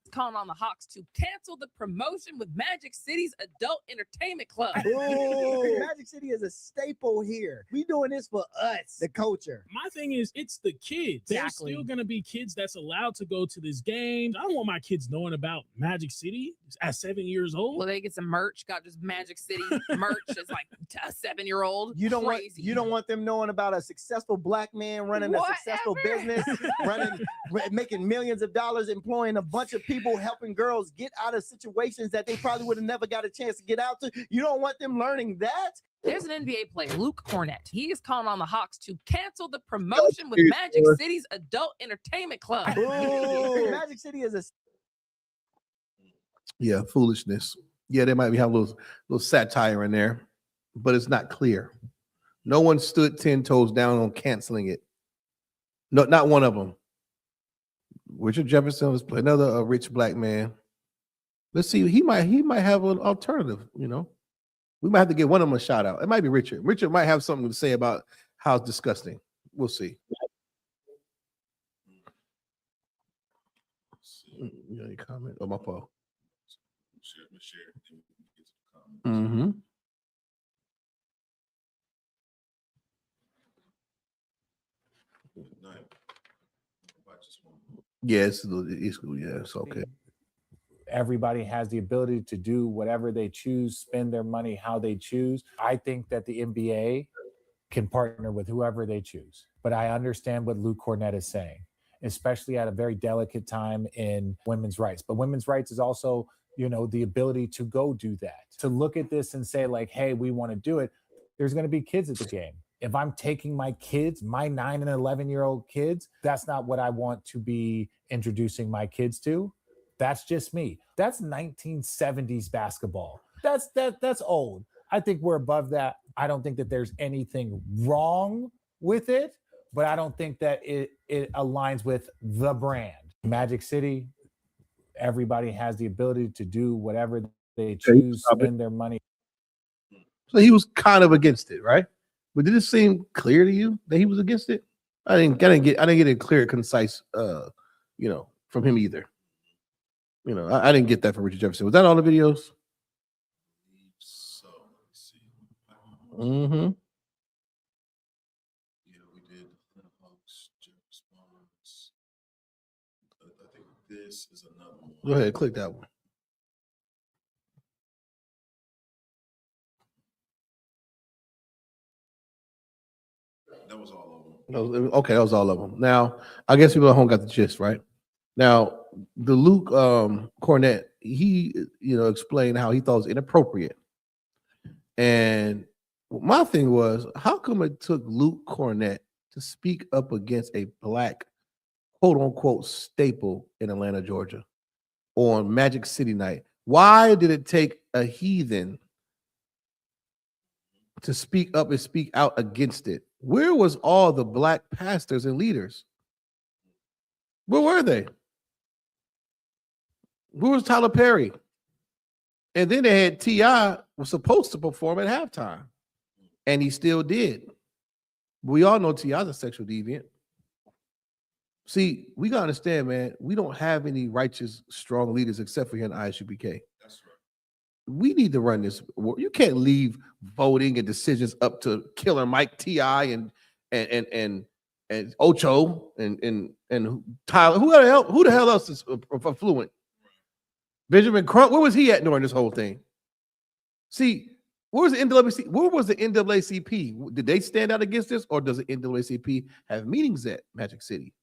Calling on the Hawks to cancel the promotion with Magic City's Adult Entertainment Club. Magic City is a staple here. We doing this for us, the culture. My thing is, it's the kids. There's still going to be kids that's allowed to go to this game. I don't want my kids knowing about Magic City at 7 years old. Well, they get some merch. Got just Magic City merch as like a 7-year-old. You don't want them knowing about a successful black man running a successful business, making millions of dollars, employing a bunch of people, helping girls get out of situations that they probably would have never got a chance to get out to. You don't want them learning that? There's an NBA player, Luke Cornett. He is calling on the Hawks to cancel the promotion with Magic City's Adult Entertainment Club. Magic City is a foolishness. Yeah, they might have a little satire in there, but it's not clear. No one stood 10 toes down on canceling it. No, not one of them. Richard Jefferson was another rich black man. Let's see. He might have an alternative. We might have to give one of them a shout out. It might be Richard. Richard might have something to say about how it's disgusting. We'll see. Any comment? Oh, my fault. Mm-hmm. Yes, it's okay. Everybody has the ability to do whatever they choose, spend their money how they choose. I think that the NBA can partner with whoever they choose. But I understand what Luke Cornett is saying, especially at a very delicate time in women's rights. But women's rights is also, the ability to go do that, to look at this and say like, hey, we want to do it. There's going to be kids at the game. If I'm taking my kids, my 9 and 11-year-old kids, that's not what I want to be introducing my kids to. That's just me. That's 1970s basketball. That's old. I think we're above that. I don't think that there's anything wrong with it, but I don't think that it aligns with the brand. Magic City, everybody has the ability to do whatever they choose, spend their money. So he was kind of against it, right? But did it seem clear to you that he was against it? I didn't get a clear, concise, from him either. I didn't get that from Richard Jefferson. Was that all the videos? Mm-hmm. Yeah, we did. Hawks, response. I think this is another one. Go ahead, click that one. That was all of them. Okay, that was all of them. Now, I guess people at home got the gist, right? Now, the Luke Cornett, he explained how he thought it was inappropriate. And my thing was, how come it took Luke Cornett to speak up against a black, quote unquote, staple in Atlanta, Georgia, on Magic City night? Why did it take a heathen to speak up and speak out against it? Where was all the black pastors and leaders? Where were they? Where was Tyler Perry? And then they had T.I. was supposed to perform at halftime, and he still did. We all know T.I.'s a sexual deviant. See, we gotta understand, man, we don't have any righteous, strong leaders except for here in I.S.U.P.K. That's right. We need to run this. You can't leave voting and decisions up to Killer Mike, T.I. and Ocho and Tyler. Who the hell else is affluent? Benjamin Crump. Where was he at during this whole thing? See, where was the NAACP? Where was the NAACP? Did they stand out against this, or does the NAACP have meetings at Magic City?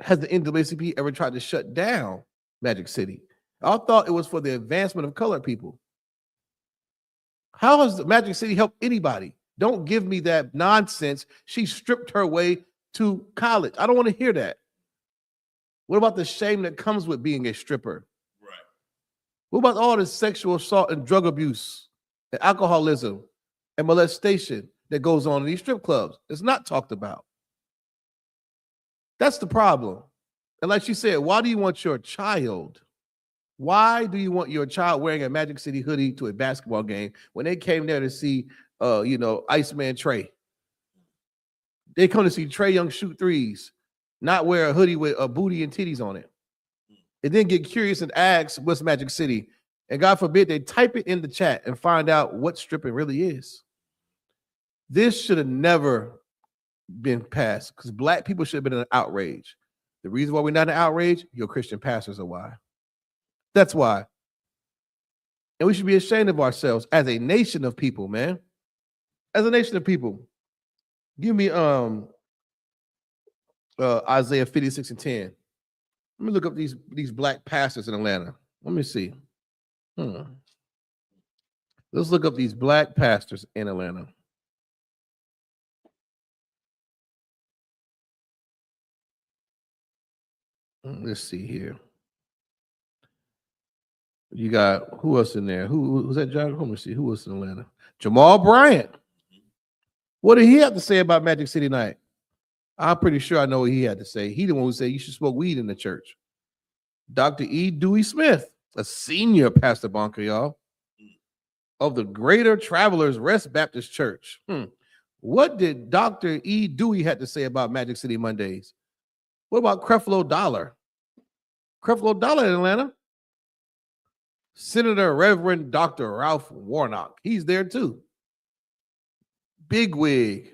Has the NAACP ever tried to shut down Magic City? I thought it was for the advancement of colored people. How has the Magic City helped anybody? Don't give me that nonsense. She stripped her way to college. I don't want to hear that. What about the shame that comes with being a stripper? Right. What about all the sexual assault and drug abuse and alcoholism and molestation that goes on in these strip clubs? It's not talked about. That's the problem. And like she said, why do you want your child? Why do you want your child wearing a Magic City hoodie to a basketball game when they came there to see, Iceman Trey? They come to see Trey Young shoot threes, not wear a hoodie with a booty and titties on it. And then get curious and ask what's Magic City. And God forbid they type it in the chat and find out what stripping really is. This should have never been passed because black people should have been in an outrage. The reason why we're not in outrage, your Christian pastors are why. That's why. And we should be ashamed of ourselves as a nation of people, man. As a nation of people. Give me Isaiah 56 and 10. Let me look up these black pastors in Atlanta. Let me see. Let's look up these black pastors in Atlanta. Let's see here. You got who else in there? Who was that, John? Let me see. Who else in Atlanta? Jamal Bryant. What did he have to say about Magic City Night? I'm pretty sure I know what he had to say. He the one who said you should smoke weed in the church. Dr. E. Dewey Smith, a senior pastor bunker, y'all, of the Greater Travelers Rest Baptist Church. What did Dr. E. Dewey had to say about Magic City Mondays? What about Creflo Dollar? Creflo Dollar in Atlanta. Senator Reverend Dr. Ralph Warnock. He's there too. Bigwig.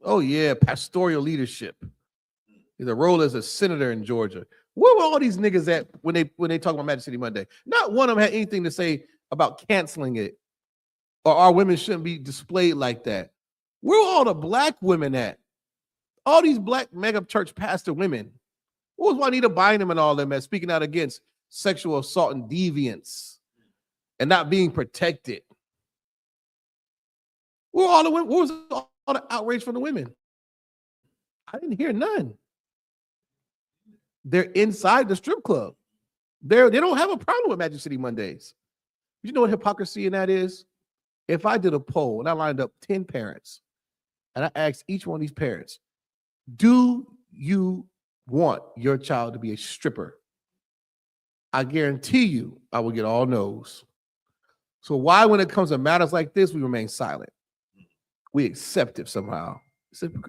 Oh yeah, pastoral leadership. He's a role as a senator in Georgia. Where were all these niggas at when they talk about Magic City Monday? Not one of them had anything to say about canceling it or our women shouldn't be displayed like that. Where were all the black women at? All these black mega church pastor women. What was Juanita Bynum and all them at speaking out against sexual assault and deviance and not being protected? Where were all the women? What was all the outrage from the women? I didn't hear none. They're inside the strip club. They don't have a problem with Magic City Mondays. You know what hypocrisy in that is? If I did a poll and I lined up 10 parents and I asked each one of these parents, do you want your child to be a stripper? I guarantee you I will get all no's. So why, when it comes to matters like this, we remain silent? We accept it somehow.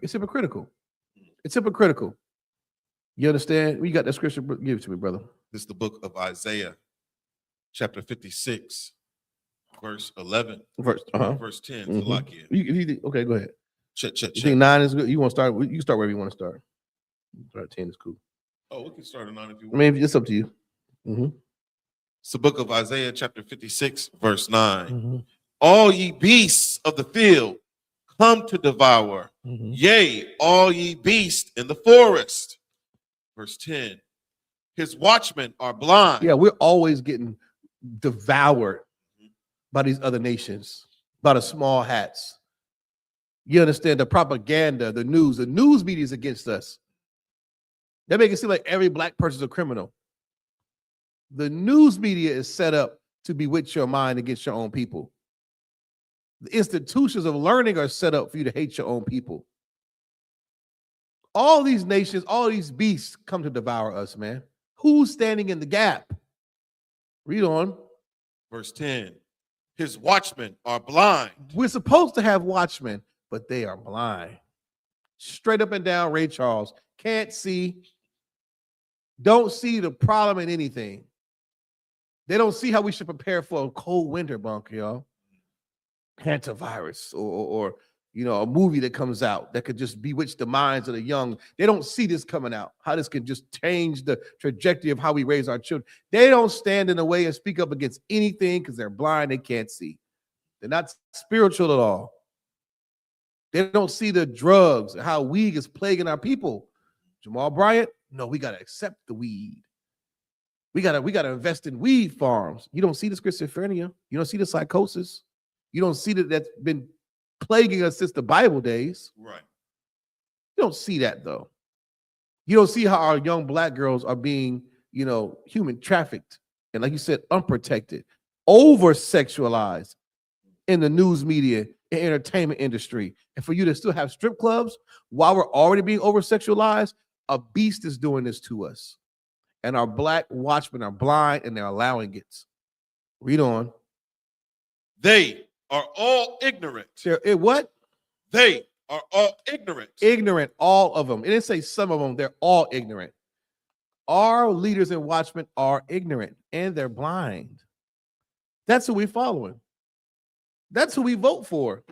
It's hypocritical. It's hypocritical. You understand? We got that scripture. Give it to me, brother. This is the book of Isaiah, chapter 56, verse 11. Verse 10. Salakia. Okay, go ahead. Check. You think 9 is good? You want to start? You start wherever you want to start. Start 10 is cool. Oh, we can start at 9 if you I want. mean, it's up to you. It's the book of Isaiah, chapter 56, verse 9. All ye beasts of the field come to devour. Yea, all ye beasts in the forest. Verse 10. His watchmen are blind. Yeah, we're always getting devoured by these other nations, by the small hats. You understand the propaganda, the news media is against us. They make it seem like every black person is a criminal. The news media is set up to bewitch your mind against your own people. The institutions of learning are set up for you to hate your own people. All these nations, all these beasts come to devour us, man. Who's standing in the gap? Read on. Verse 10. His watchmen are blind. We're supposed to have watchmen, but they are blind. Straight up and down, Ray Charles. Can't see. Don't see the problem in anything. They don't see how we should prepare for a cold winter, bunker, y'all. Hantavirus or a movie that comes out that could just bewitch the minds of the young. They don't see this coming out, how this can just change the trajectory of how we raise our children. They don't stand in the way and speak up against anything because they're blind, they can't see. They're not spiritual at all. They don't see the drugs, how weed is plaguing our people. Jamal Bryant, no, we got to accept the weed. We gotta invest in weed farms. You don't see the schizophrenia. You don't see the psychosis. You don't see that's been plaguing us since the Bible days. Right. You don't see that, though. You don't see how our young black girls are being, human trafficked. And like you said, unprotected, over-sexualized in the news media and entertainment industry. And for you to still have strip clubs while we're already being over-sexualized, a beast is doing this to us. And our black watchmen are blind and they're allowing it. Read on. They are all ignorant. What? They are all ignorant. Ignorant, all of them. It didn't say some of them. They're all ignorant. Our leaders and watchmen are ignorant and they're blind. That's who we're following. That's who we vote for.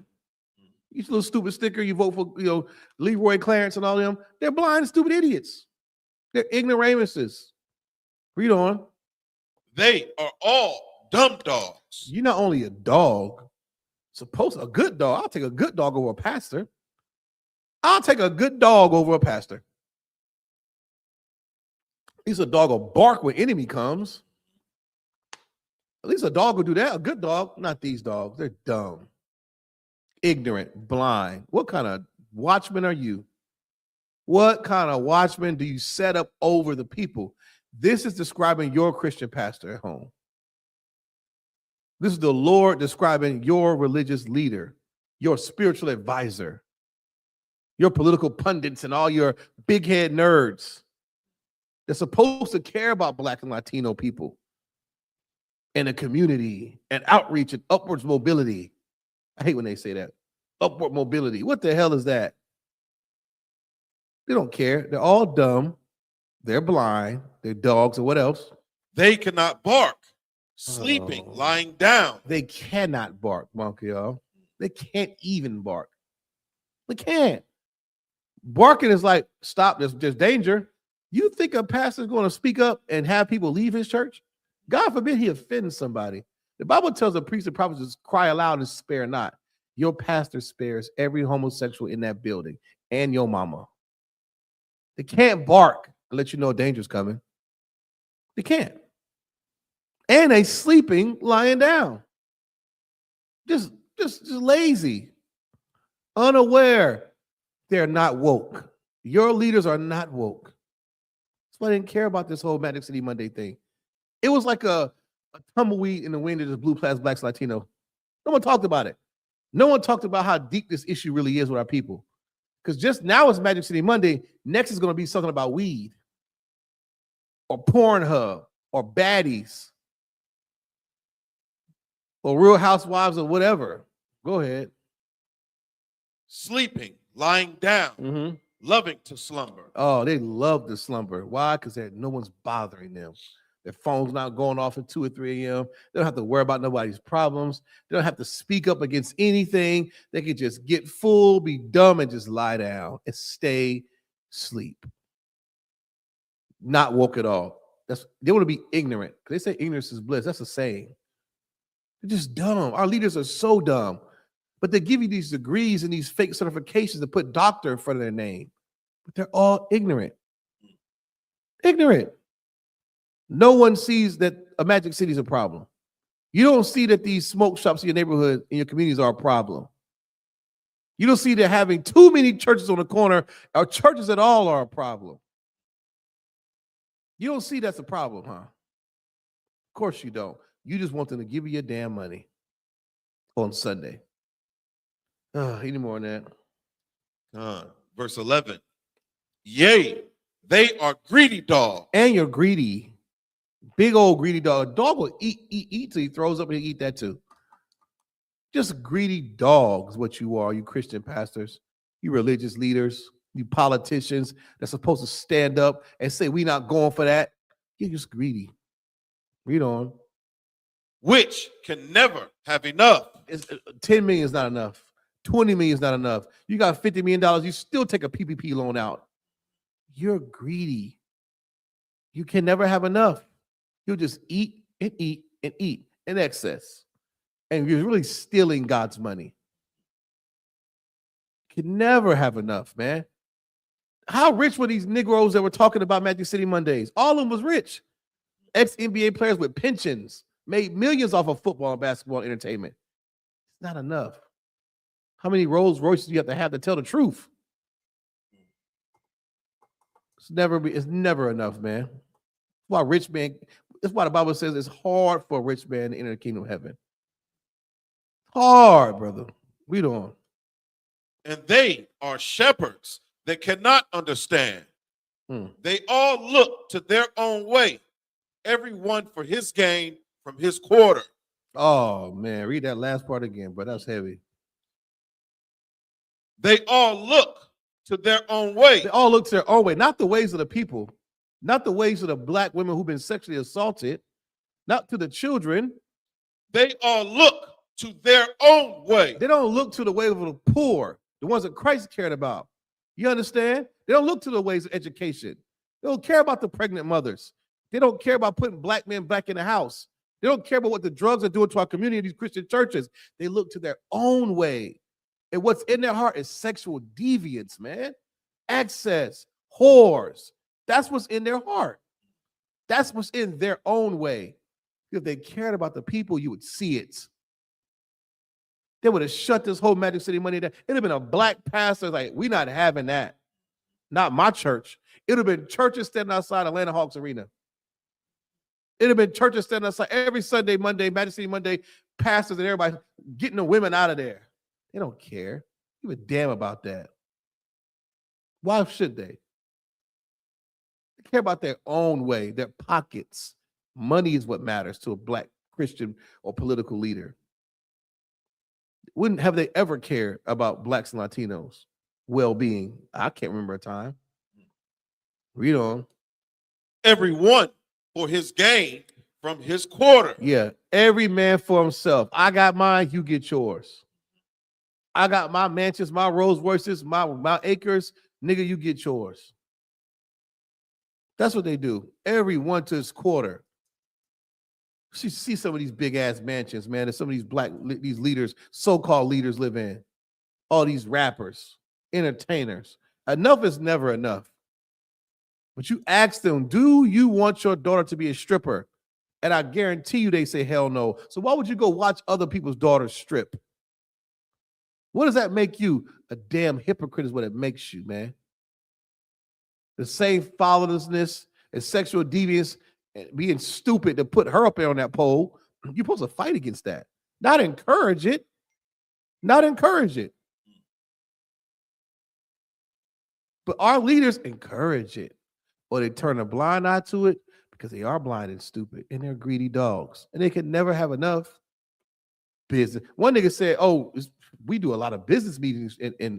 You little stupid sticker, you vote for, Leroy Clarence and all them. They're blind, stupid idiots. They're ignoramuses. Read on. They are all dumb dogs. You're not only a dog, a good dog. I'll take a good dog over a pastor. I'll take a good dog over a pastor. At least a dog will bark when enemy comes. At least a dog will do that. A good dog, not these dogs. They're dumb, ignorant, blind. What kind of watchman are you? What kind of watchman do you set up over the people? This is describing your Christian pastor at home. This is the Lord describing your religious leader, your spiritual advisor, your political pundits, and all your big head nerds. They're supposed to care about Black and Latino people and the community and outreach and upwards mobility. I hate when they say that. Upward mobility. What the hell is that? They don't care. They're all dumb. They're blind. They're dogs. And what else? They cannot bark. Sleeping, lying down. They cannot bark, monkey, y'all. They can't even bark. They can't. Barking is like, stop, there's danger. You think a pastor's going to speak up and have people leave his church? God forbid he offends somebody. The Bible tells the priests and prophets to cry aloud and spare not. Your pastor spares every homosexual in that building and your mama. They can't bark and let you know danger's coming. They can't. And they sleeping, lying down. Just lazy, unaware. They're not woke. Your leaders are not woke. That's why I didn't care about this whole Magic City Monday thing. It was like a tumbleweed in the wind that just blew past Blacks, Latino. No one talked about it. No one talked about how deep this issue really is with our people. Because just now it's Magic City Monday. Next is going to be something about weed or Pornhub or baddies or Real Housewives or whatever. Go ahead. Sleeping, lying down, loving to slumber. Oh, they love to slumber. Why? Because no one's bothering them. Their phone's not going off at 2 or 3 a.m. They don't have to worry about nobody's problems. They don't have to speak up against anything. They can just get full, be dumb, and just lie down and stay asleep. Not woke at all. They want to be ignorant. They say ignorance is bliss. That's a saying. They're just dumb. Our leaders are so dumb. But they give you these degrees and these fake certifications to put doctor in front of their name. But they're all ignorant. Ignorant. No one sees that a Magic City is a problem. You don't see that these smoke shops in your neighborhood, in your communities are a problem. You don't see that having too many churches on the corner or churches at all are a problem. You don't see that's a problem, huh? Of course you don't. You just want them to give you your damn money on Sunday. Any more on that? Verse 11. Yea, they are greedy dogs. And you're greedy. Big old greedy dog. A dog will eat till he throws up and he eat that too. Just greedy dogs, what you are, you Christian pastors, you religious leaders, you politicians that's supposed to stand up and say, we not going for that. You're just greedy. Read on. Which can never have enough. 10 million is not enough. 20 million is not enough. You got $50 million, you still take a PPP loan out. You're greedy. You can never have enough. You'll just eat and eat and eat in excess. And you're really stealing God's money. You can never have enough, man. How rich were these Negroes that were talking about Magic City Mondays? All of them was rich. Ex-NBA players with pensions made millions off of football and basketball entertainment. It's not enough. How many Rolls Royces do you have to tell the truth? It's never enough, man. Why rich man? That's why the Bible says it's hard for a rich man to enter the kingdom of heaven. Hard, brother. Read on. And they are shepherds that cannot understand. They all look to their own way, everyone for his gain from his quarter. Oh, man. Read that last part again, but that's heavy. They all look to their own way. They all look to their own way, not the ways of the people, not the ways of the black women who've been sexually assaulted, not to the children. They all look to their own way. They don't look to the way of the poor, the ones that Christ cared about. You understand? They don't look to the ways of education. They don't care about the pregnant mothers. They don't care about putting black men back in the house. They don't care about what the drugs are doing to our community, these Christian churches. They look to their own way. And what's in their heart is sexual deviance, man. Excess, whores. That's what's in their heart. That's what's in their own way. If they cared about the people, you would see it. They would have shut this whole Magic City money down. It'd have been a black pastor like, we're not having that. Not my church. It would have been churches standing outside Atlanta Hawks Arena. It would have been churches standing outside every Sunday, Monday, Magic City Monday, pastors and everybody getting the women out of there. They don't care. Give a damn about that. Why should they? They care about their own way, their pockets. Money is what matters to a black Christian or political leader. Wouldn't have they ever cared about blacks and Latinos' well-being? I can't remember a time. Read on. Everyone for his gain from his quarter. Yeah, every man for himself. I got mine, you get yours. I got my mansions, my Rolls Royces, my acres. Nigga, you get yours. That's what they do. Everyone to his quarter. You see some of these big ass mansions, man, that some of these leaders, so-called leaders live in. All these rappers, entertainers. Enough is never enough. But you ask them, do you want your daughter to be a stripper? And I guarantee you they say hell no. So why would you go watch other people's daughters strip? What does that make you? A damn hypocrite is what it makes you, man. The same fatherlessness and sexual deviance and being stupid to put her up there on that pole. You're supposed to fight against that. Not encourage it. Not encourage it. But our leaders encourage it. Or they turn a blind eye to it because they are blind and stupid and they're greedy dogs. And they can never have enough business. One nigga said, oh, we do a lot of business meetings in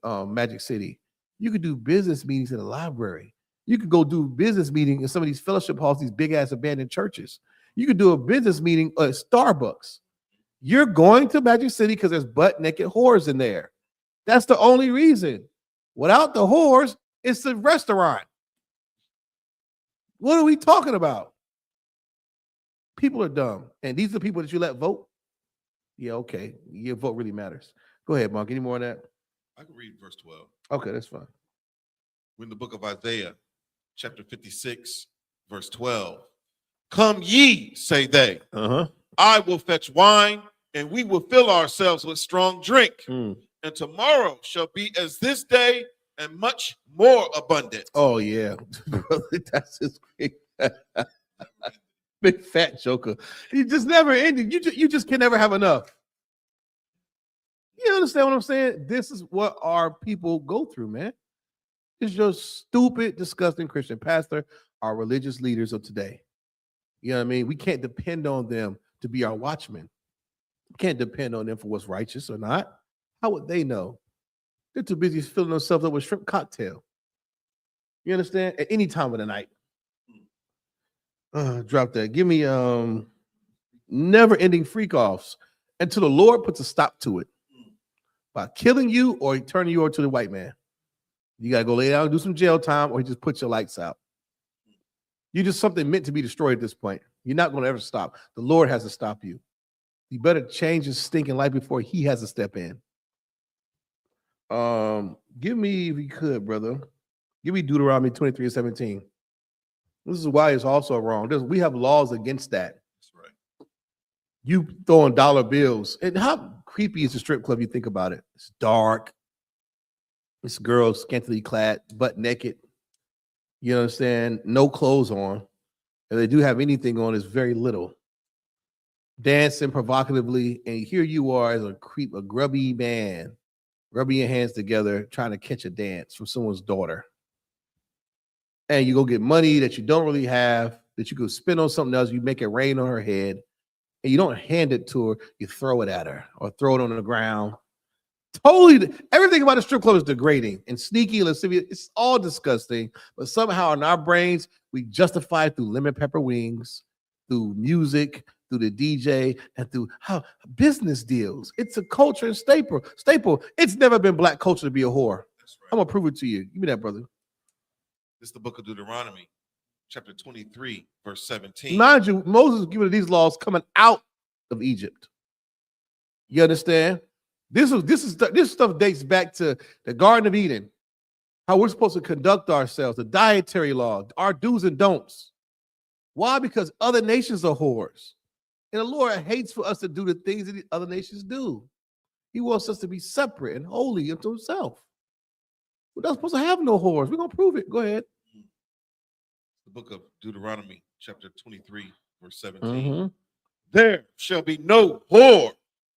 Magic City. You could do business meetings in the library. You could go do business meeting in some of these fellowship halls, these big ass abandoned churches. You could do a business meeting at Starbucks. You're going to Magic City because there's butt naked whores in there. That's the only reason. Without the whores, it's the restaurant. What are we talking about? People are dumb. And these are the people that you let vote? Yeah, okay. Your vote really matters. Go ahead, Mark. Any more on that? I can read verse 12. Okay, that's fine. We're in the book of Isaiah, chapter 56, verse 12. Come ye, say they. I will fetch wine, and we will fill ourselves with strong drink. And tomorrow shall be as this day, and much more abundant. Oh, yeah. That's just great. Big fat joker. You just never ended. You just can never have enough. understand what I'm saying? This is what our people go through, man. It's just stupid, disgusting Christian pastor, our religious leaders of today. You know what I mean? We can't depend on them to be our watchmen. We can't depend on them for what's righteous or not. How would they know? They're too busy filling themselves up with shrimp cocktail. You understand? At any time of the night. Drop that. Give me never-ending freak-offs until the Lord puts a stop to it by killing you or turning you over to the white man. You got to go lay down and do some jail time, or he just puts your lights out. You're just something meant to be destroyed at this point. You're not going to ever stop. The Lord has to stop you. You better change his stinking life before he has to step in. Give me, if you could, brother, give me Deuteronomy 23:17. This is why it's also wrong. We have laws against that. That's right. You throwing dollar bills. And how creepy is the strip club? You think about it. It's dark. This girl scantily clad, butt naked. You understand? No clothes on. If they do have anything on, it's very little. Dancing provocatively, and here you are as a creep, a grubby man, rubbing your hands together, trying to catch a dance from someone's daughter. And you go get money that you don't really have, that you could spend on something else. You make it rain on her head, and you don't hand it to her. You throw it at her or throw it on the ground. Totally, everything about the strip club is degrading and sneaky, lascivious. It's all disgusting. But somehow in our brains, we justify it through lemon pepper wings, through music, through the DJ, and through how business deals. It's a culture and staple. It's never been black culture to be a whore. That's right. I'm gonna prove it to you. Give me that, brother. This is the book of Deuteronomy, chapter 23, verse 17. Mind you, Moses was giving these laws coming out of Egypt. You understand? This stuff dates back to the Garden of Eden, how we're supposed to conduct ourselves, the dietary law, our do's and don'ts. Why? Because other nations are whores. And the Lord hates for us to do the things that the other nations do. He wants us to be separate and holy unto himself. We're not supposed to have no whores. We're going to prove it. Go ahead. The book of Deuteronomy, chapter 23, verse 17. Mm-hmm. There shall be no whore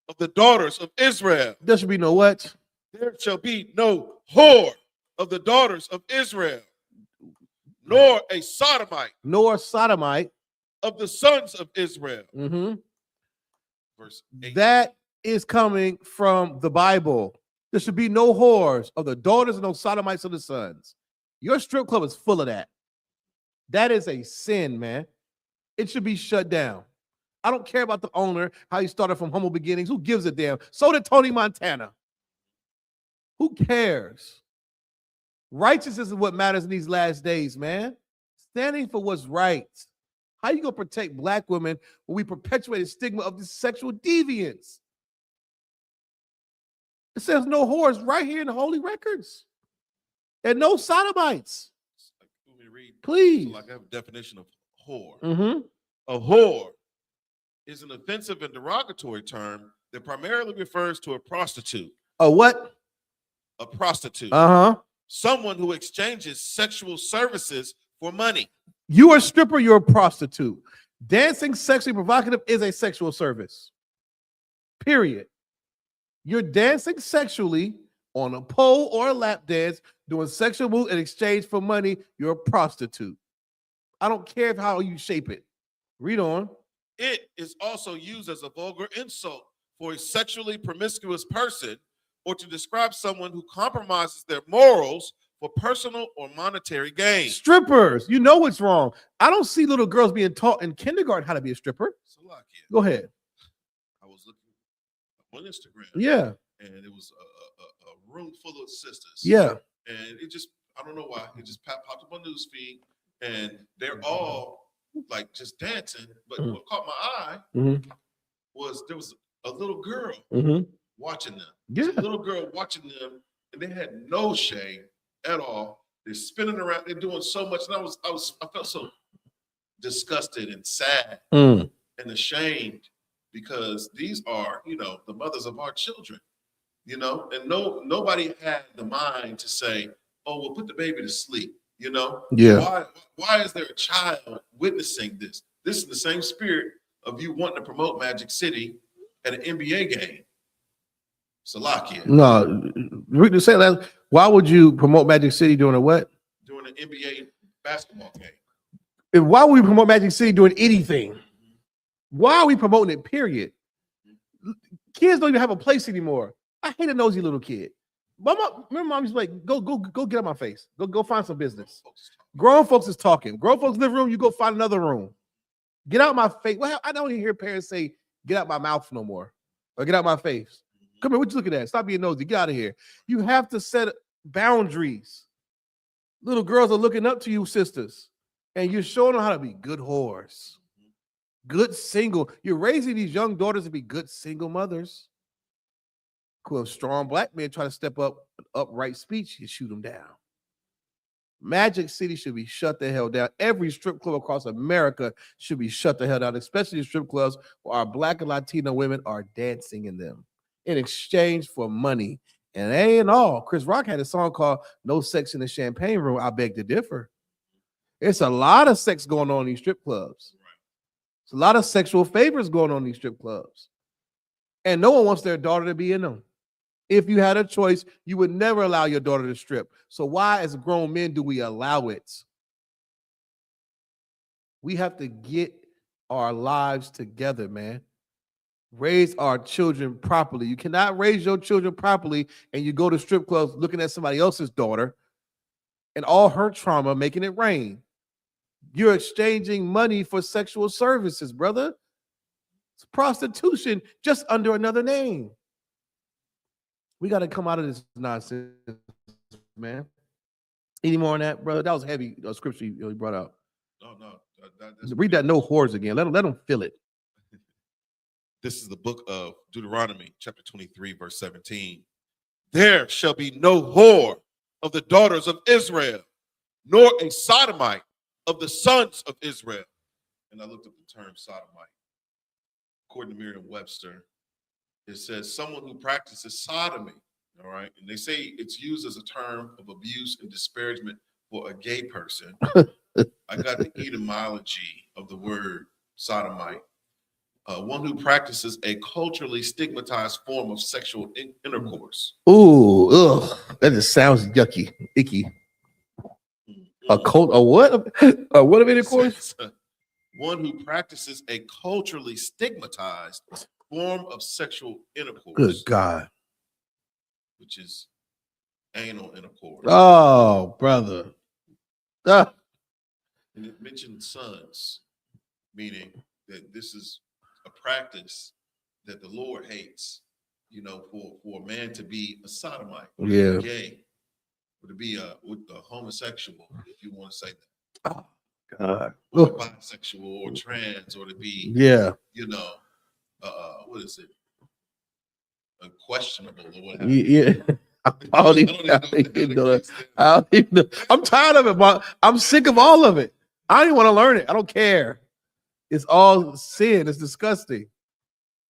of the daughters of Israel. There should be no what? There shall be no whore of the daughters of Israel, nor a sodomite. Nor a sodomite. Of the sons of Israel. Mm-hmm. Verse 8. That is coming from the Bible. There should be no whores of the daughters and no sodomites of the sons. Your strip club is full of that. That is a sin, man. It should be shut down. I don't care about the owner, how he started from humble beginnings. Who gives a damn? So did Tony Montana. Who cares? Righteousness is what matters in these last days, man. Standing for what's right. How you gonna protect black women when we perpetuate the stigma of this sexual deviance? It says no whores right here in the holy records. And no sodomites. Please. So like I have a definition of whore. Mm-hmm. A whore is an offensive and derogatory term that primarily refers to a prostitute. A what? A prostitute. Uh-huh. Someone who exchanges sexual services for money. You are a stripper, you're a prostitute. Dancing sexually provocative is a sexual service. Period. You're dancing sexually on a pole or a lap dance, doing sexual moves in exchange for money. You're a prostitute. I don't care how you shape it. Read on. It is also used as a vulgar insult for a sexually promiscuous person or to describe someone who compromises their morals for personal or monetary gain. Strippers, you know what's wrong. I don't see little girls being taught in kindergarten how to be a stripper. Go ahead. I was looking on Instagram. Yeah. And it was a room full of sisters. Yeah. And it just, I don't know why, it just popped up on news feed, and they're all like just dancing. But what caught my eye was there was a little girl watching them. Yeah. A little girl watching them, and they had no shame at all. They're spinning around, they're doing so much, and I felt so disgusted and sad and ashamed, because these are, the mothers of our children, and nobody had the mind to say, oh, we'll put the baby to sleep, Yeah. Why is there a child witnessing this? This is the same spirit of you wanting to promote Magic City at an NBA game. Salakia. No, we can say that. Why would you promote Magic City during a what? During an NBA basketball game. And why would we promote Magic City doing anything? Why are we promoting it? Period. Kids don't even have a place anymore. I hate a nosy little kid. Remember, mom used to like, go get out my face. Go find some business. Grown folks is talking. Grown folks living room. You go find another room. Get out my face. Well, I don't even hear parents say, "Get out my mouth no more," or "Get out my face." Come here. What you looking at? Stop being nosy. Get out of here. You have to set boundaries. Little girls are looking up to you, sisters, and you're showing them how to be good whores, good single. You're raising these young daughters to be good single mothers. Cool. Strong black men try to step up upright speech, you shoot them down. Magic City should be shut the hell down. Every strip club across America should be shut the hell down, especially the strip clubs where our black and Latino women are dancing in them in exchange for money. And that ain't all. Chris Rock had a song called "No Sex in the Champagne Room." I beg to differ. It's a lot of sex going on in these strip clubs. It's a lot of sexual favors going on in these strip clubs. And no one wants their daughter to be in them. If you had a choice, you would never allow your daughter to strip. So why, as grown men, do we allow it? We have to get our lives together, man. Raise our children properly. You cannot raise your children properly and you go to strip clubs looking at somebody else's daughter and all her trauma, making it rain. You're exchanging money for sexual services, brother. It's prostitution just under another name. We got to come out of this nonsense, man. Any more on that, brother? That was heavy scripture you brought out. No. Read that "no whores" again. Let them feel it. This is the book of Deuteronomy, chapter 23, verse 17. There shall be no whore of the daughters of Israel, nor a sodomite of the sons of Israel. And I looked up the term sodomite. According to Merriam-Webster, it says someone who practices sodomy, all right? And they say it's used as a term of abuse and disparagement for a gay person. I got the etymology of the word sodomite. One who practices a culturally stigmatized form of sexual intercourse. Ooh, ugh. That just sounds yucky, icky. A cult, a what? A what of intercourse? One who practices a culturally stigmatized form of sexual intercourse. Good God. Which is anal intercourse. Oh, brother. And it mentioned sons, meaning that this is a practice that the Lord hates, for a man to be a sodomite, or yeah, gay, or to be with a homosexual, if you want to say that. Oh, God. Or bisexual or trans, or to be, what is it? Questionable or whatever. Yeah. I don't even know. I'm tired of it, but I'm sick of all of it. I don't even want to learn it. I don't care. It's all sin. It's disgusting.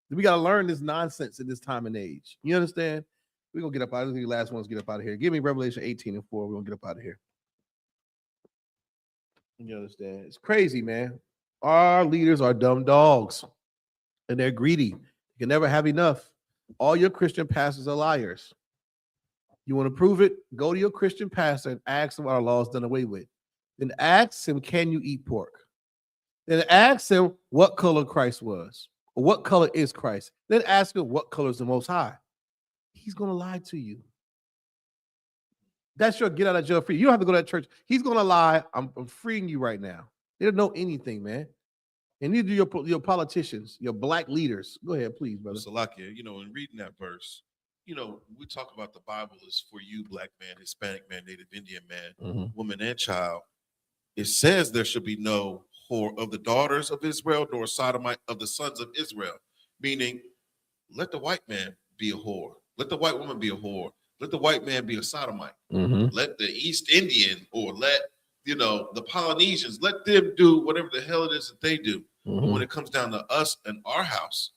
We got to learn this nonsense in this time and age. You understand? We're going to get up out of here. The last ones get up out of here. Give me Revelation 18:4. We're going to get up out of here. You understand? It's crazy, man. Our leaders are dumb dogs and they're greedy. You can never have enough. All your Christian pastors are liars. You want to prove it? Go to your Christian pastor and ask him what our law is done away with. Then ask him, can you eat pork? Then ask him what color Christ was, or what color is Christ. Then ask him what color is the Most High. He's going to lie to you. That's your get out of jail free. You don't have to go to that church. He's going to lie. I'm freeing you right now. They don't know anything, man. And neither do your politicians, your black leaders. Go ahead, please, brother. Salakia, in reading that verse, we talk about the Bible is for you, black man, Hispanic man, Native Indian man, woman, and child. It says there should be no whore of the daughters of Israel, nor sodomite of the sons of Israel. Meaning, let the white man be a whore. Let the white woman be a whore. Let the white man be a sodomite. Let the East Indian or let, the Polynesians, let them do whatever the hell it is that they do. But when it comes down to us and our house,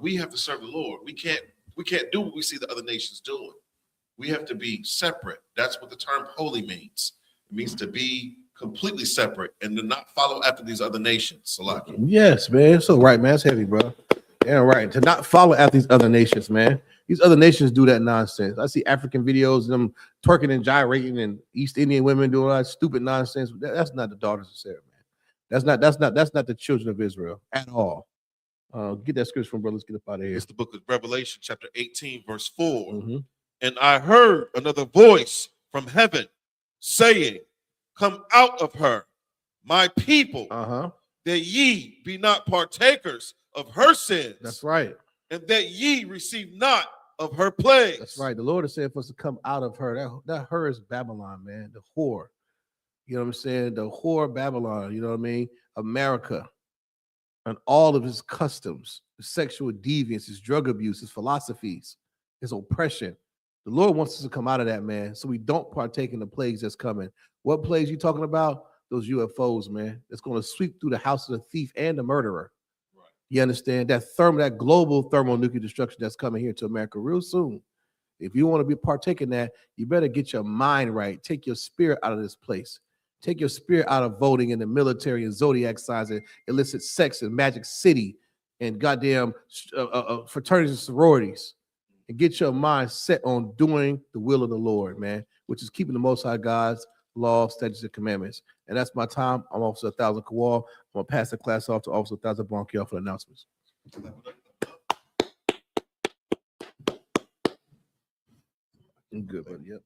we have to serve the Lord. We can't do what we see the other nations doing. We have to be separate. That's what the term holy means. It means to be completely separate and to not follow after these other nations. Salaki. Yes, man. So right, man. It's heavy, bro. Yeah, right. To not follow after these other nations, man. These other nations do that nonsense. I see African videos of them twerking and gyrating, and East Indian women doing all that stupid nonsense. That's not the daughters of Sarah, man. That's not the children of Israel at all. Get that scripture from brothers. Get up out of here. It's the book of Revelation, chapter 18, verse 4. Mm-hmm. And I heard another voice from heaven saying, come out of her, my people, that ye be not partakers of her sins. That's right. And that ye receive not of her plagues. That's right. The Lord has said for us to come out of her. That her is Babylon, man. The whore. You know what I'm saying? The whore Babylon. You know what I mean? America. And all of his customs, his sexual deviance, his drug abuse, his philosophies, his oppression. The Lord wants us to come out of that, man, so we don't partake in the plagues that's coming. What plagues you talking about? Those UFOs, man. That's going to sweep through the house of the thief and the murderer. Right. You understand? That global thermonuclear destruction that's coming here to America real soon. If you want to be partaking that, you better get your mind right. Take your spirit out of this place. Take your spirit out of voting in the military and zodiac signs and illicit sex and Magic City and goddamn fraternities and sororities, and get your mind set on doing the will of the Lord, man, which is keeping the Most High God's laws, statutes, and commandments. And that's my time. I'm Officer 1000 Kowal. I'm going to pass the class off to Officer 1000 Bonkiel for the announcements. I'm good, buddy. Yep.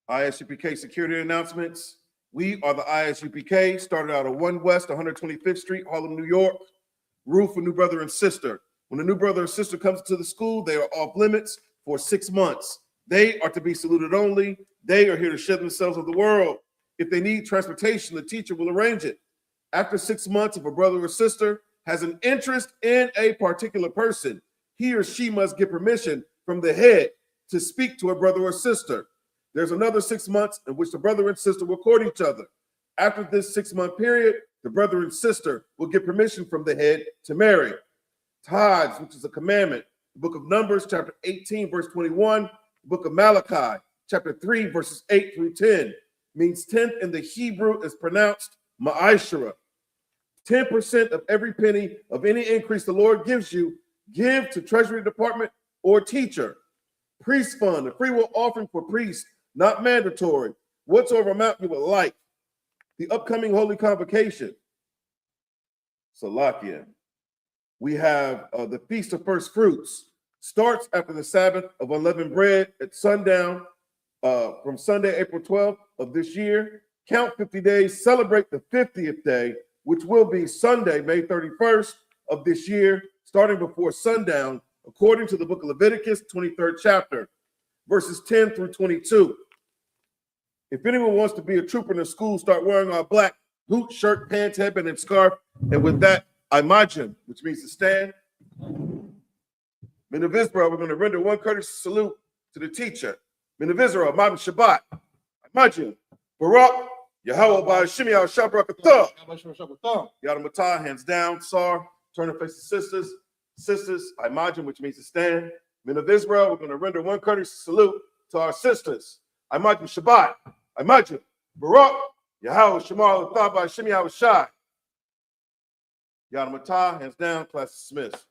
I.S.U.P.K. security announcements. We are the I.S.U.P.K. Started out at 1 West 125th Street, Harlem, New York. Rule for new brother and sister. When a new brother or sister comes to the school, they are off limits for 6 months. They are to be saluted only. They are here to shed themselves of the world. If they need transportation, the teacher will arrange it. After 6 months, if a brother or sister has an interest in a particular person, he or she must get permission from the head to speak to a brother or sister. There's another 6 months in which the brother and sister will court each other. After this 6-month period, the brother and sister will get permission from the head to marry. Tithes, which is a commandment. The book of Numbers, chapter 18, verse 21. The book of Malachi, chapter 3, verses 8 through 10. Means 10th in the Hebrew is pronounced ma'ashara. 10% of every penny of any increase the Lord gives you, give to Treasury Department or teacher. Priest fund, a free will offering for priests, not mandatory. Whatsoever amount you would like. The upcoming Holy Convocation. Salakia. We have the Feast of First Fruits. Starts after the Sabbath of Unleavened Bread at sundown from Sunday, April 12th of this year. Count 50 days, celebrate the 50th day, which will be Sunday, May 31st of this year, starting before sundown, according to the book of Leviticus, 23rd chapter, verses 10 through 22. If anyone wants to be a trooper in the school, start wearing our black boot, shirt, pants, headband, and scarf. And with that, I.M.A.J.M., which means to stand. Men of Israel, we're going to render one courteous salute to the teacher. Men of Israel, Ma'am Shabbat, I.M.A.J.M., Barak, Yahweh by Shimi al Shabrakatah. Yada Matah, hands down, Sar, turn to face the sisters. Sisters, I.M.A.J.M., which means to stand. Men of Israel, we're going to render one courteous salute to our sisters. I.M.A.J.M. Shabbat, I.M.A.J.M. Barak, Yahweh Shemal Al by Shimi al Shai. Yada Matah, hands down, class dismissed.